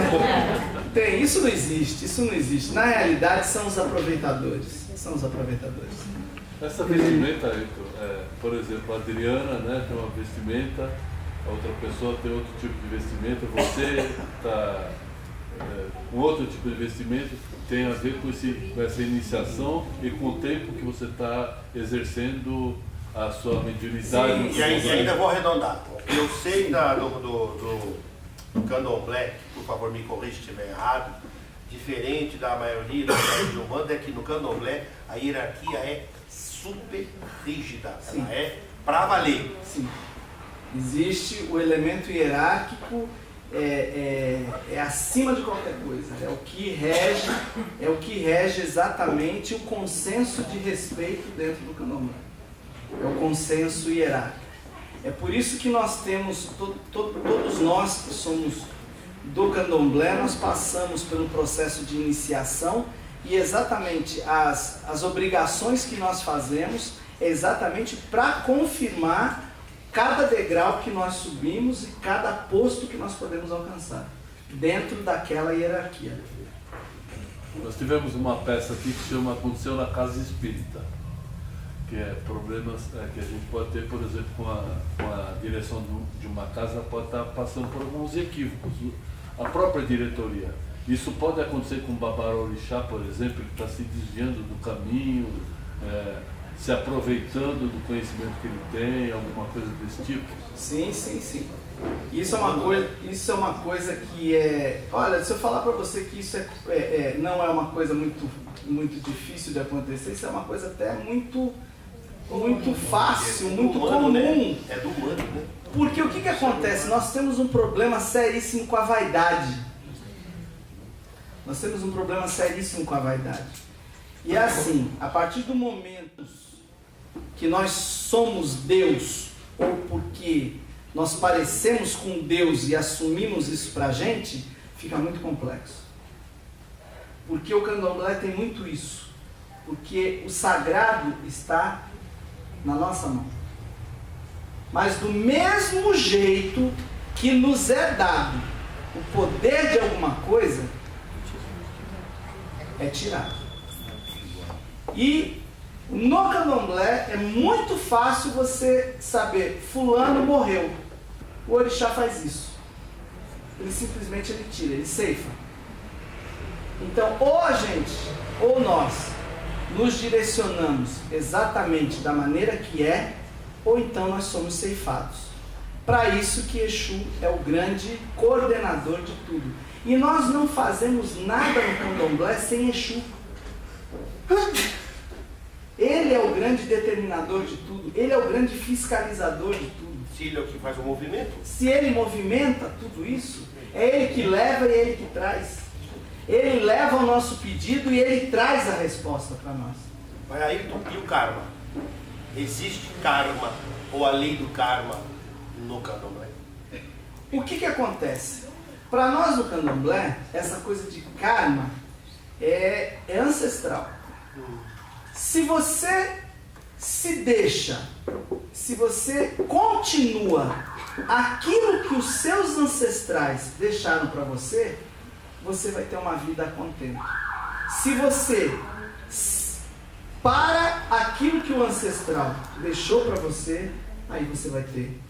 Tem, isso não existe. Na realidade, são os aproveitadores. Essa vestimenta, Ayrton, por exemplo, a Adriana, né, tem uma vestimenta, a outra pessoa tem outro tipo de vestimenta, você está com outro tipo de vestimento, tem a ver com essa iniciação e com o tempo que você está exercendo a sua mediunidade. Sim, e ainda vou arredondar. Eu sei do candomblé, por favor me corrija se estiver errado, diferente da maioria da Umbanda, é que no candomblé a hierarquia é super rígida, ela é pra valer. Sim. Existe o elemento hierárquico, é acima de qualquer coisa, é o que rege exatamente o consenso de respeito dentro do candomblé. É o consenso hierárquico. É por isso que nós temos, todos nós que somos do candomblé, nós passamos pelo processo de iniciação e exatamente as obrigações que nós fazemos é exatamente para confirmar cada degrau que nós subimos e cada posto que nós podemos alcançar dentro daquela hierarquia. Nós tivemos uma peça aqui que aconteceu na Casa Espírita, que é problemas que a gente pode ter, por exemplo, com a direção de uma casa, pode estar passando por alguns equívocos. A própria diretoria. Isso pode acontecer com o Babarorixá, por exemplo, que está se desviando do caminho, se aproveitando do conhecimento que ele tem, alguma coisa desse tipo? Sim. Isso é uma coisa que é... Olha, se eu falar para você que isso não é uma coisa muito difícil de acontecer, isso é uma coisa até muito fácil, muito comum. Né? É do humano, né? Porque o que acontece? Nós temos um problema seríssimo com a vaidade. E é assim, a partir do momento que nós somos Deus, ou porque nós parecemos com Deus e assumimos isso pra gente, fica muito complexo. Porque o candomblé tem muito isso. Porque o sagrado está na nossa mão. Mas do mesmo jeito que nos é dado o poder de alguma coisa, é tirado. E no candomblé é muito fácil você saber, fulano morreu. O orixá faz isso. Ele simplesmente tira, ele ceifa. Então, ou nós nos direcionamos exatamente da maneira que é, ou então nós somos ceifados. Para isso que Exu é o grande coordenador de tudo. E nós não fazemos nada no candomblé sem Exu. Ele é o grande determinador de tudo. Ele é o grande fiscalizador de tudo. Se ele é o que faz o movimento. Se ele movimenta tudo isso, é ele que leva e é ele que traz. Ele leva o nosso pedido e ele traz a resposta para nós. Mas aí, e o karma? Existe karma ou a lei do karma no candomblé? O que acontece? Para nós no candomblé, essa coisa de karma é ancestral. Se você se deixa, se você continua aquilo que os seus ancestrais deixaram para você, você vai ter uma vida contente. Se você para aquilo que o ancestral deixou para você, aí você vai ter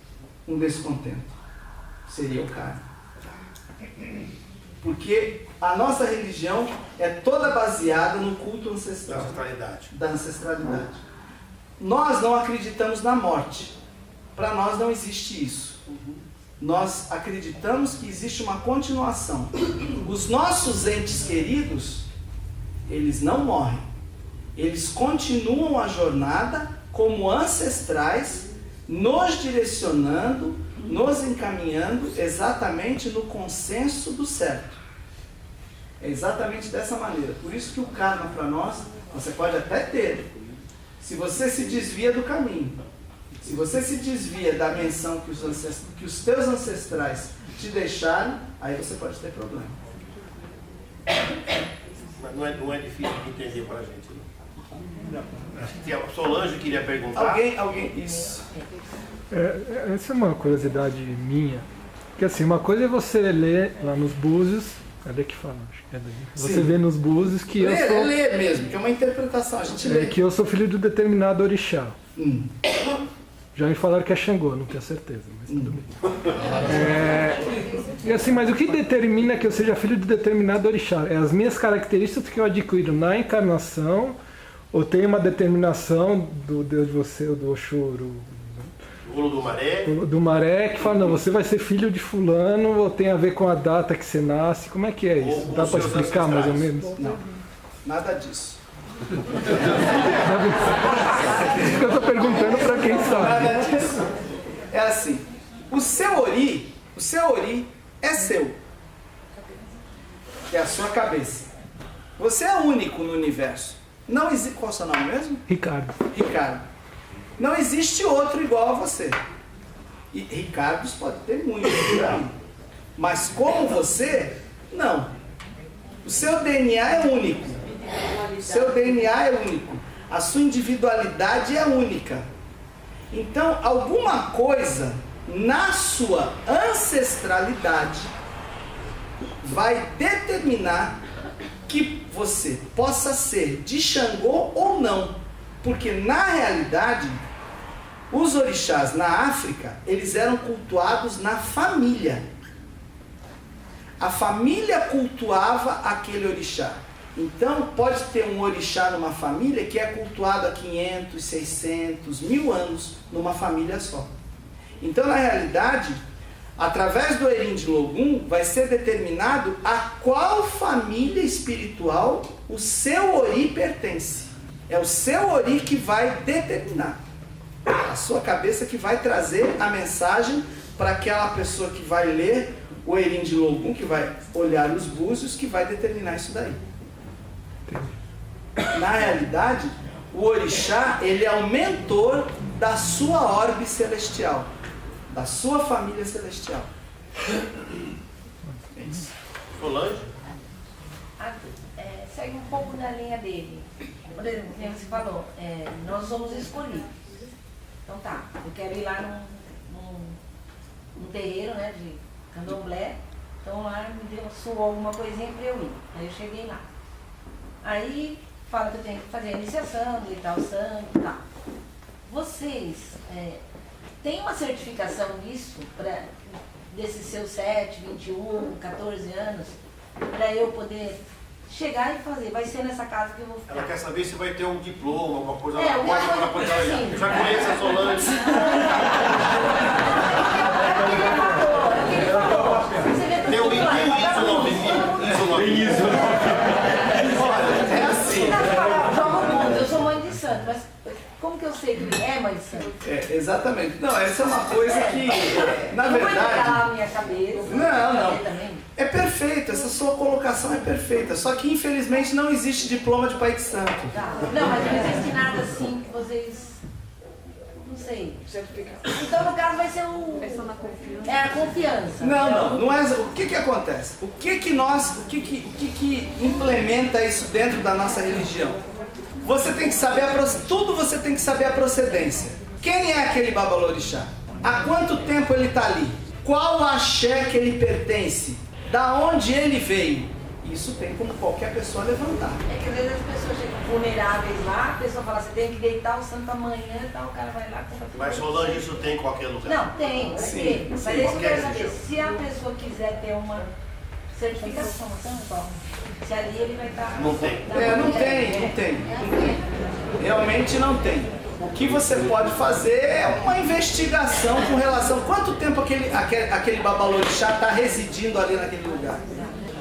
um descontento. Seria o karma. Porque a nossa religião é toda baseada no culto ancestral. Da ancestralidade. Nós não acreditamos na morte. Para nós não existe isso. Nós acreditamos que existe uma continuação. Os nossos entes queridos, eles não morrem. Eles continuam a jornada como ancestrais, nos direcionando, nos encaminhando exatamente no consenso do certo. É exatamente dessa maneira. Por isso que o karma para nós, você pode até ter. Se você se desvia do caminho, se você se desvia da menção que os teus ancestrais te deixaram, aí você pode ter problema. Mas não é difícil de entender para a gente. Não. Acho que a Solange queria perguntar. Alguém, isso. Essa é uma curiosidade minha. Porque assim, uma coisa é você ler lá nos búzios. Cadê que fala? Acho que é daí. Você vê nos búzios que eu sou... Lê mesmo, que é uma interpretação, a gente lê. Que eu sou filho de um determinado orixá. Já me falaram que é Xangô, não tenho certeza, mas tudo bem. E assim, mas o que determina que eu seja filho de determinado orixá? É as minhas características que eu adquiro na encarnação, ou tem uma determinação do Deus de você, ou do Oxô, do Maré, que fala, não, você vai ser filho de fulano, ou tem a ver com a data que você nasce, como é que é isso? Dá para explicar mais ou menos? Não, nada disso. Isso que eu estou perguntando para quem sabe. Nada disso. É assim, o seu ori é seu. É a sua cabeça. Você é único no universo. Não existe. Qual é o seu nome mesmo? Ricardo. Não existe outro igual a você. E Ricardos pode ter muitos por aí. Mas como você, não. O seu DNA é único. A sua individualidade é única. Então, alguma coisa na sua ancestralidade vai determinar que você possa ser de Xangô ou não. Porque, na realidade, os orixás na África, eles eram cultuados na família. A família cultuava aquele orixá. Então, pode ter um orixá numa família que é cultuado há 500, 600, 1000 anos numa família só. Então, na realidade, através do Erim de Logum, vai ser determinado a qual família espiritual o seu ori pertence. É o seu ori que vai determinar. A sua cabeça que vai trazer a mensagem para aquela pessoa que vai ler o Erim de Logum, que vai olhar os búzios, que vai determinar isso daí. Na realidade, o orixá, ele é o mentor da sua orbe celestial, da sua família celestial. É isso. Solange? Segue um pouco na linha dele. Por exemplo, como você falou, nós somos escolhidos. Então tá, eu quero ir lá num terreiro, né, de candomblé. Então lá me deu, soou alguma coisinha para eu ir. Aí eu cheguei lá. Aí fala que eu tenho que fazer a iniciação, deitar o sangue e tal. Vocês têm uma certificação disso, desses seus 7, 21, 14 anos, para eu poder chegar e fazer? Vai ser nessa casa que eu vou ficar. Ela quer saber se vai ter um diploma, alguma coisa alguma coisa para poder olhar. assim. Eu já conheço a Solange. Tem um isso, É assim. Eu sou mãe de santo, mas como que eu sei que ele é mãe de santo? Exatamente. Não, essa é uma coisa que, na Não vai verdade... entrar a minha cabeça. Não. É perfeito, essa sua colocação é perfeita. Só que, infelizmente, não existe diploma de pai de santo. Tá. Não, mas não existe nada assim que vocês... Não sei. Então, no caso, vai ser o... É a confiança. Não é. O que acontece? O que implementa isso dentro da nossa religião? Você tem que saber tudo você tem que saber a procedência. Quem é aquele babalorixá? Há quanto tempo ele está ali? Qual axé que ele pertence? Da onde ele veio? Isso tem como qualquer pessoa levantar. É que às vezes as pessoas chegam vulneráveis lá, a pessoa fala, você tem que deitar o santo amanhã e tal, o cara vai lá e compra tudo. Mas Solange, isso tem em qualquer lugar? Não, tem, vai ter. Mas sim, isso eu quero saber, religião. se a pessoa quiser ter uma certificação, se ali ele vai estar... Não tem. Não tem. Realmente não tem. O que você pode fazer é uma investigação com relação... Quanto tempo aquele babalorixá está residindo ali naquele lugar?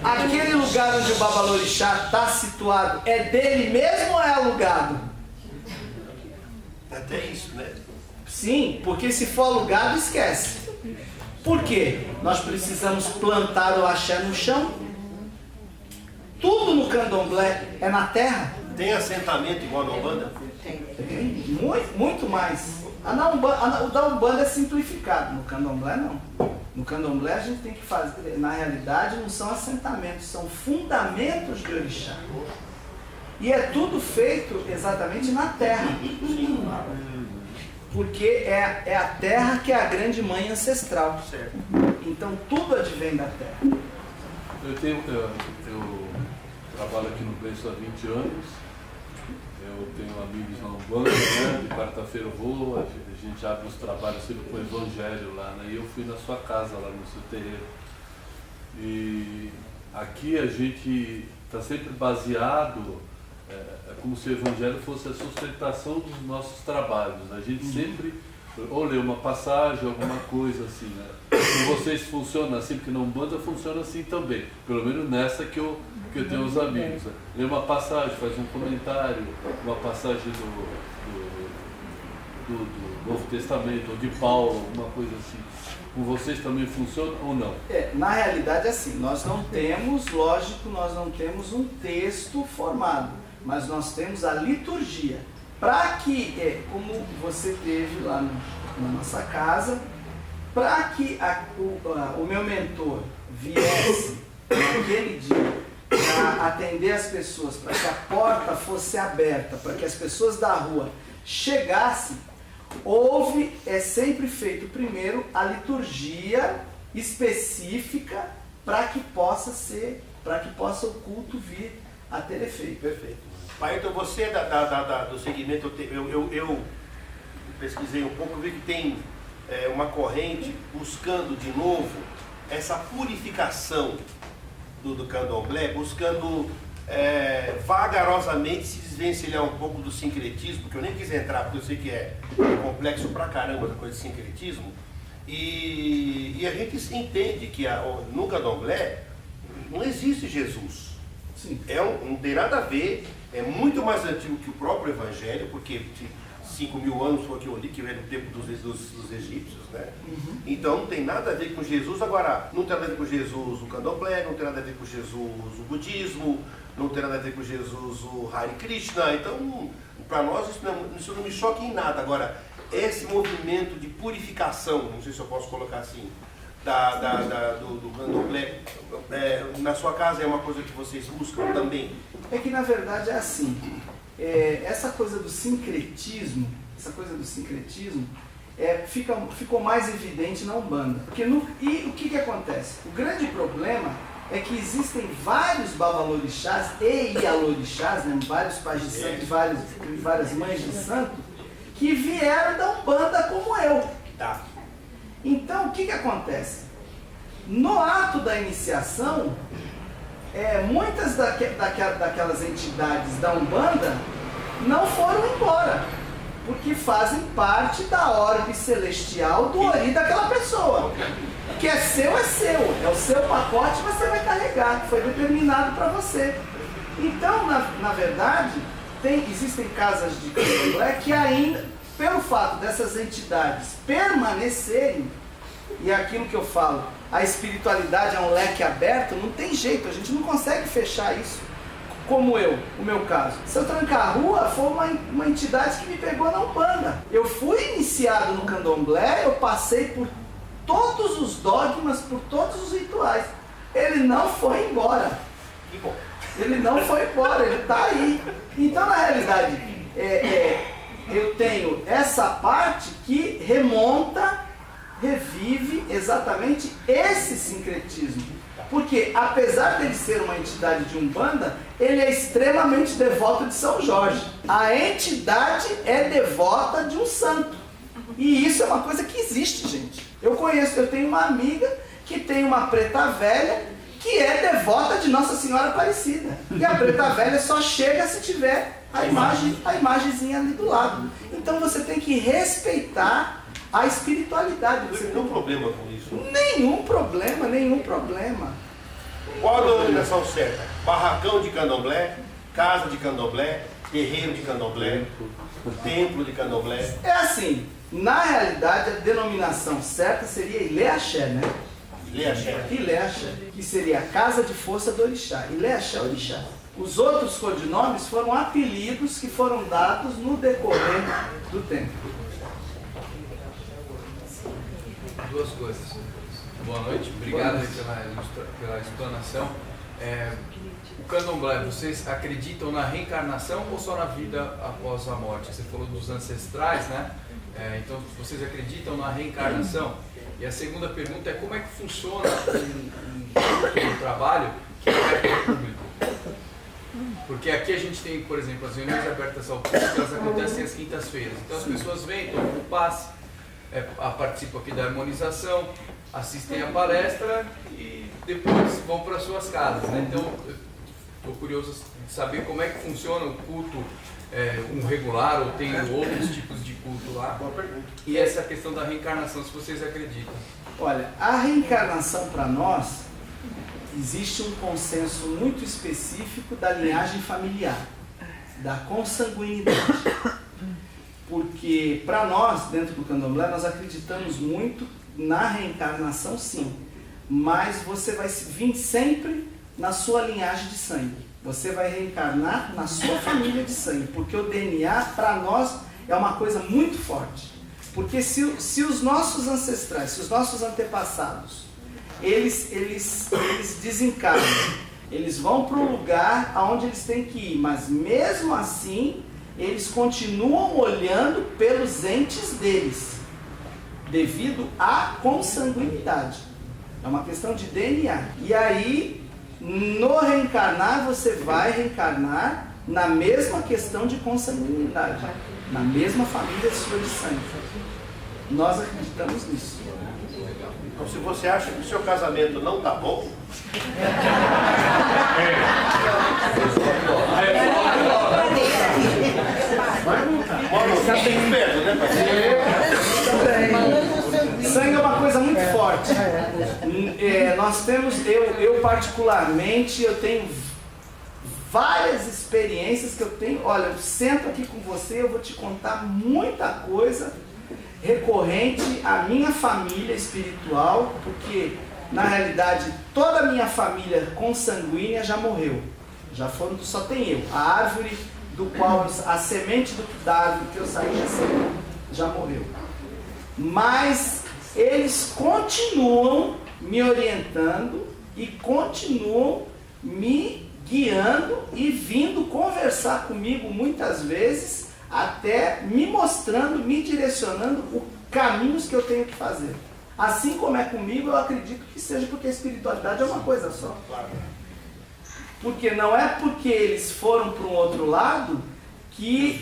Aquele lugar onde o babalorixá está situado é dele mesmo ou é alugado? Até isso, né? Sim, porque se for alugado, esquece. Por quê? Nós precisamos plantar o axé no chão. Tudo no candomblé é na terra. Tem assentamento igual na Umbanda? Tem, muito mais. O da Umbanda é simplificado, no candomblé não. No candomblé a gente tem que fazer, na realidade não são assentamentos, são fundamentos de orixá. E é tudo feito exatamente na terra. Porque é a terra que é a grande mãe ancestral. Então tudo advém da terra. Eu trabalho aqui no Preço há 20 anos. Eu tenho amigos na Umbanda, né? De quarta-feira eu vou, a gente abre os trabalhos sempre com o Evangelho lá, né? E eu fui na sua casa, lá no seu terreiro. E aqui a gente está sempre baseado, é como se o Evangelho fosse a sustentação dos nossos trabalhos. Né? A gente sempre ou lê uma passagem, alguma coisa assim, né? Com vocês funciona assim, porque na Umbanda funciona assim também, pelo menos nessa que eu tenho os amigos. Né? Lê uma passagem, faz um comentário, uma passagem do Novo Testamento, ou de Paulo, alguma coisa assim. Com vocês também funciona ou não? Na realidade é assim, nós não temos um texto formado, mas nós temos a liturgia. Para que, como você teve lá na nossa casa, para que o meu mentor viesse naquele dia para atender as pessoas, para que a porta fosse aberta, para que as pessoas da rua chegassem, é sempre feito primeiro a liturgia específica para que possa o culto vir a ter efeito. Perfeito. Pai, então você do segmento, eu pesquisei um pouco, eu vi que tem uma corrente buscando de novo essa purificação do candomblé, buscando vagarosamente se desvencilhar um pouco do sincretismo, porque eu nem quis entrar, porque eu sei que é complexo pra caramba essa coisa de sincretismo, e a gente entende que no candomblé não existe Jesus. Sim. Não tem nada a ver, é muito mais antigo que o próprio Evangelho, porque 5.000 anos foi o que eu li, que veio do tempo dos egípcios, né? Uhum. Então não tem nada a ver com Jesus. Agora, não tem nada a ver com Jesus o candomblé, não tem nada a ver com Jesus o budismo, não tem nada a ver com Jesus o Hare Krishna. Então, para nós isso não me choca em nada. Agora, esse movimento de purificação, não sei se eu posso colocar assim, do candomblé, na sua casa é uma coisa que vocês buscam também? É que na verdade é assim, essa coisa do sincretismo, ficou mais evidente na Umbanda. E o que acontece? O grande problema é que existem vários babalorixás e ialorixás, né, vários pais de santo e várias mães de santo, que vieram da Umbanda como eu. Tá. Então, o que acontece? No ato da iniciação, muitas daquelas entidades da Umbanda não foram embora, porque fazem parte da orbe celestial do ori daquela pessoa. Que é seu, é o seu pacote, você vai carregar, que foi determinado para você. Então, na verdade, existem casas de candomblé que ainda, pelo fato dessas entidades permanecerem, e é aquilo que eu falo, a espiritualidade é um leque aberto, não tem jeito, a gente não consegue fechar isso. Como o meu caso. Se eu trancar a rua, foi uma entidade que me pegou na Umbanda. Eu fui iniciado no candomblé, eu passei por todos os dogmas, por todos os rituais. Ele não foi embora. Ele não foi embora, ele está aí. Então, na realidade, eu tenho essa parte que revive exatamente esse sincretismo. Porque, apesar dele ser uma entidade de Umbanda, ele é extremamente devoto de São Jorge. A entidade é devota de um santo. E isso é uma coisa que existe, gente. Eu tenho uma amiga que tem uma preta velha que é devota de Nossa Senhora Aparecida. E a preta velha só chega se tiver a imagenzinha ali do lado. Então você tem que respeitar a espiritualidade. Você tem um problema com isso? Nenhum problema. Qual a denominação certa? Barracão de candomblé, casa de candomblé, terreiro de candomblé, templo de candomblé? É assim, na realidade a denominação certa seria Ilê-Axé, né? Ilê-Axé, que seria a casa de força do orixá. Ilê-Axé, orixá. Os outros codinomes foram apelidos que foram dados no decorrer do tempo. Duas coisas. Boa noite, obrigado pela explanação. O candomblé, vocês acreditam na reencarnação ou só na vida após a morte? Você falou dos ancestrais, né? Então, vocês acreditam na reencarnação? E a segunda pergunta é como é que funciona um trabalho que é aberto ao público? Porque aqui a gente tem, por exemplo, as reuniões abertas ao público, elas acontecem às quintas-feiras. Então as pessoas vêm, tomam o passe, participam aqui da harmonização, assistem a palestra e depois vão para suas casas, né? Então, estou curioso de saber como é que funciona o culto, um regular ou tem outros tipos de culto lá. Boa pergunta. E essa questão da reencarnação, se vocês acreditam. Olha, a reencarnação para nós, existe um consenso muito específico da linhagem familiar, da consanguinidade. Porque para nós, dentro do candomblé, nós acreditamos muito na reencarnação, sim. Mas você vai vir sempre na sua linhagem de sangue. Você vai reencarnar na sua família de sangue. Porque o DNA, para nós, é uma coisa muito forte. Porque se os nossos ancestrais, se os nossos antepassados, eles desencarnam, eles vão para o lugar aonde eles têm que ir. Mas mesmo assim, eles continuam olhando pelos entes deles, devido à consanguinidade. É uma questão de DNA. E aí, No reencarnar, você vai reencarnar na mesma questão de consanguinidade, na mesma família sua de sangue. Nós acreditamos nisso. Então, se você acha que o seu casamento não tá bom, sangue é uma coisa muito forte. Nós temos, eu particularmente, eu tenho várias experiências que eu tenho. Olha, eu sento aqui com você, eu vou te contar muita coisa recorrente à minha família espiritual, porque na realidade toda a minha família consanguínea já morreu. Só tem eu. A árvore do qual, a semente da árvore que eu saí já morreu. Mas eles continuam me orientando e continuam me guiando e vindo conversar comigo muitas vezes, até me mostrando, me direcionando os caminhos que eu tenho que fazer. Assim como é comigo, eu acredito que seja porque a espiritualidade é uma coisa só. Porque não é porque eles foram para um outro lado que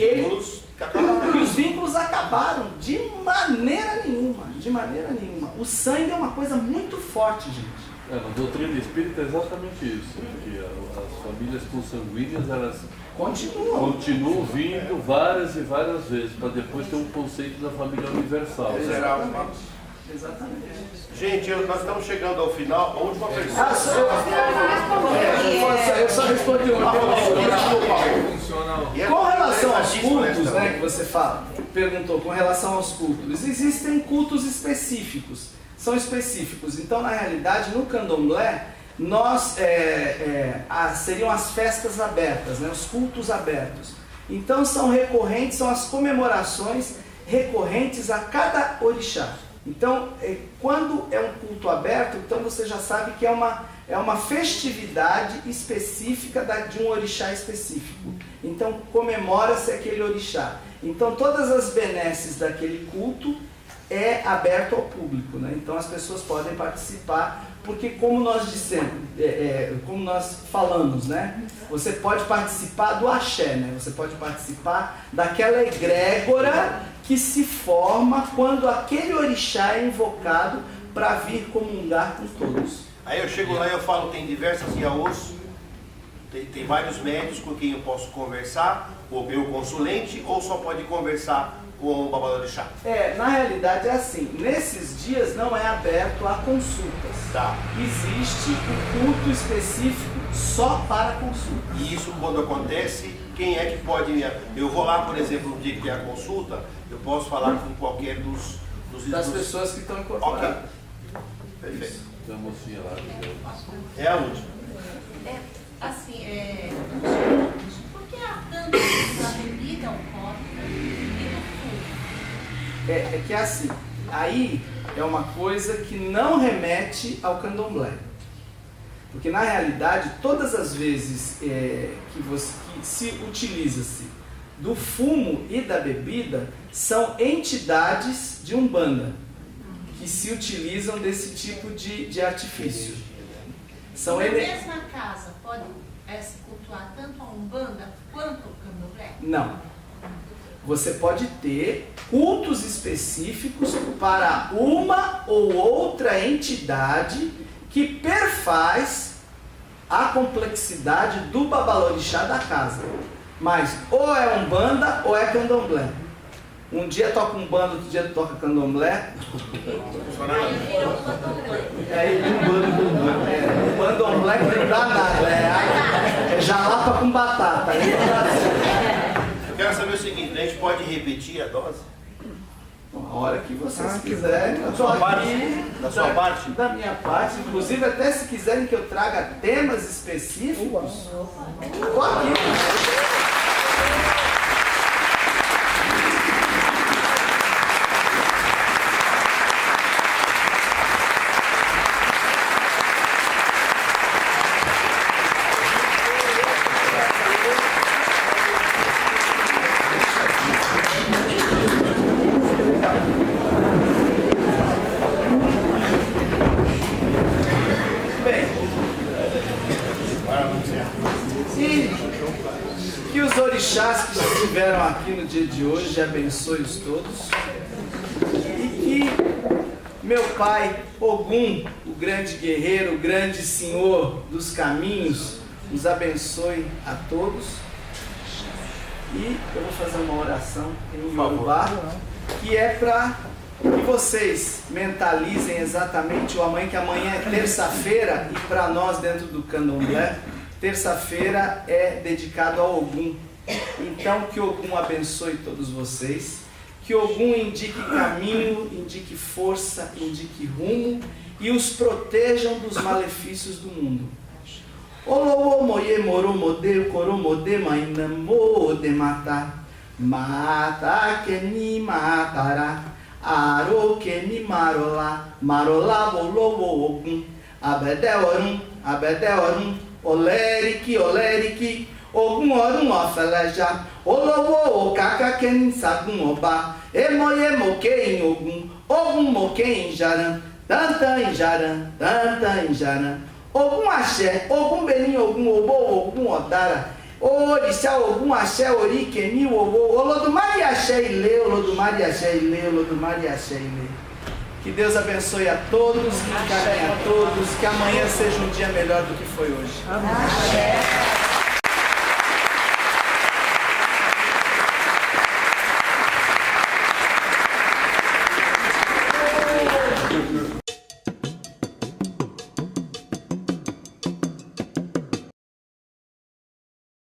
os vínculos acabaram. De maneira nenhuma. De maneira nenhuma. O sangue é uma coisa muito forte, gente. Na doutrina espírita é exatamente isso. Que as famílias consanguíneas, elas continuam vindo várias e várias vezes, para depois ter um conceito da família universal. Exatamente. Gente, nós estamos chegando ao final. A última pergunta. Eu só respondi uma com relação aos cultos, né, que você perguntou, com relação aos cultos, existem cultos específicos, são específicos. Então, na realidade, no candomblé, seriam as festas abertas, né, os cultos abertos. Então, são recorrentes, são as comemorações recorrentes a cada orixá. Então, quando é um culto aberto, então você já sabe que é uma festividade específica de um orixá específico. Então, comemora-se aquele orixá. Então, todas as benesses daquele culto é aberto ao público, né? Então, as pessoas podem participar, porque como nós dissemos, como nós falamos, né? Você pode participar do axé, né? Você pode participar daquela egrégora que se forma quando aquele orixá é invocado para vir comungar com todos. Aí eu chego lá e eu falo, tem diversas iaôs, tem vários médios com quem eu posso conversar, o meu consulente, ou só pode conversar com o babalorixá? Na realidade é assim, nesses dias não é aberto a consultas. Tá. Existe um culto específico só para consulta. E isso quando acontece, quem é que pode me... Eu vou lá, por exemplo, no dia que tem a consulta, eu posso falar com qualquer das pessoas que estão incorporadas. Ok. Perfeito. Tem uma mocinha lá. É a última. Por que há tanto da bebida alcoólica e do fumo? É que assim, aí é uma coisa que não remete ao candomblé. Porque na realidade, todas as vezes que se utiliza-se do fumo e da bebida, são entidades de Umbanda que se utilizam desse tipo de artifício. Na mesma casa pode se cultuar tanto a Umbanda quanto o candomblé? Não. Você pode ter cultos específicos para uma ou outra entidade que perfaz a complexidade do babalorixá da casa. Mas ou é Umbanda ou é candomblé. Um dia toca Umbanda, outro dia toca candomblé. Candomblé que não dá nada. É jalapa com batata. Eu quero saber o seguinte, a gente pode repetir a dose? A hora que vocês quiserem. Da sua parte? Da minha parte. Inclusive, até se quiserem que eu traga temas específicos, estou aqui. aqui no dia de hoje abençoe-os todos. E que meu pai, Ogum, o grande guerreiro, o grande senhor dos caminhos, os abençoe a todos. E eu vou fazer uma oração em Yorubá, que é para que vocês mentalizem exatamente o amanhã, que amanhã é terça-feira, e para nós dentro do Candomblé, terça-feira é dedicado ao Ogum. Então que Ogum abençoe todos vocês. Que Ogum indique caminho, indique força, indique rumo e os protejam dos malefícios do mundo. Olowo moye moromode koromode mainamode matar. Mata que ni matara. Aro que ni marola. Marola bolowo Ogum. Abedeorum. Oleriki, oleriki. Ogum orum ofeleja. Olowo okaka kenin sagun oba. Emoye moquei em Ogum. Ogum moquei em Jaran. Tanta em Jaran. Tanta em Jaran. Ogum axé. Ogum benin Ogum obo. Ogum odara. Orixá Ogum axé ori keni obo. Olodumare axé ile. Olodumare axé ile. Olodumare axé ile. Que Deus abençoe a todos. Que encaminhe a todos. Que amanhã seja um dia melhor do que foi hoje. Amém.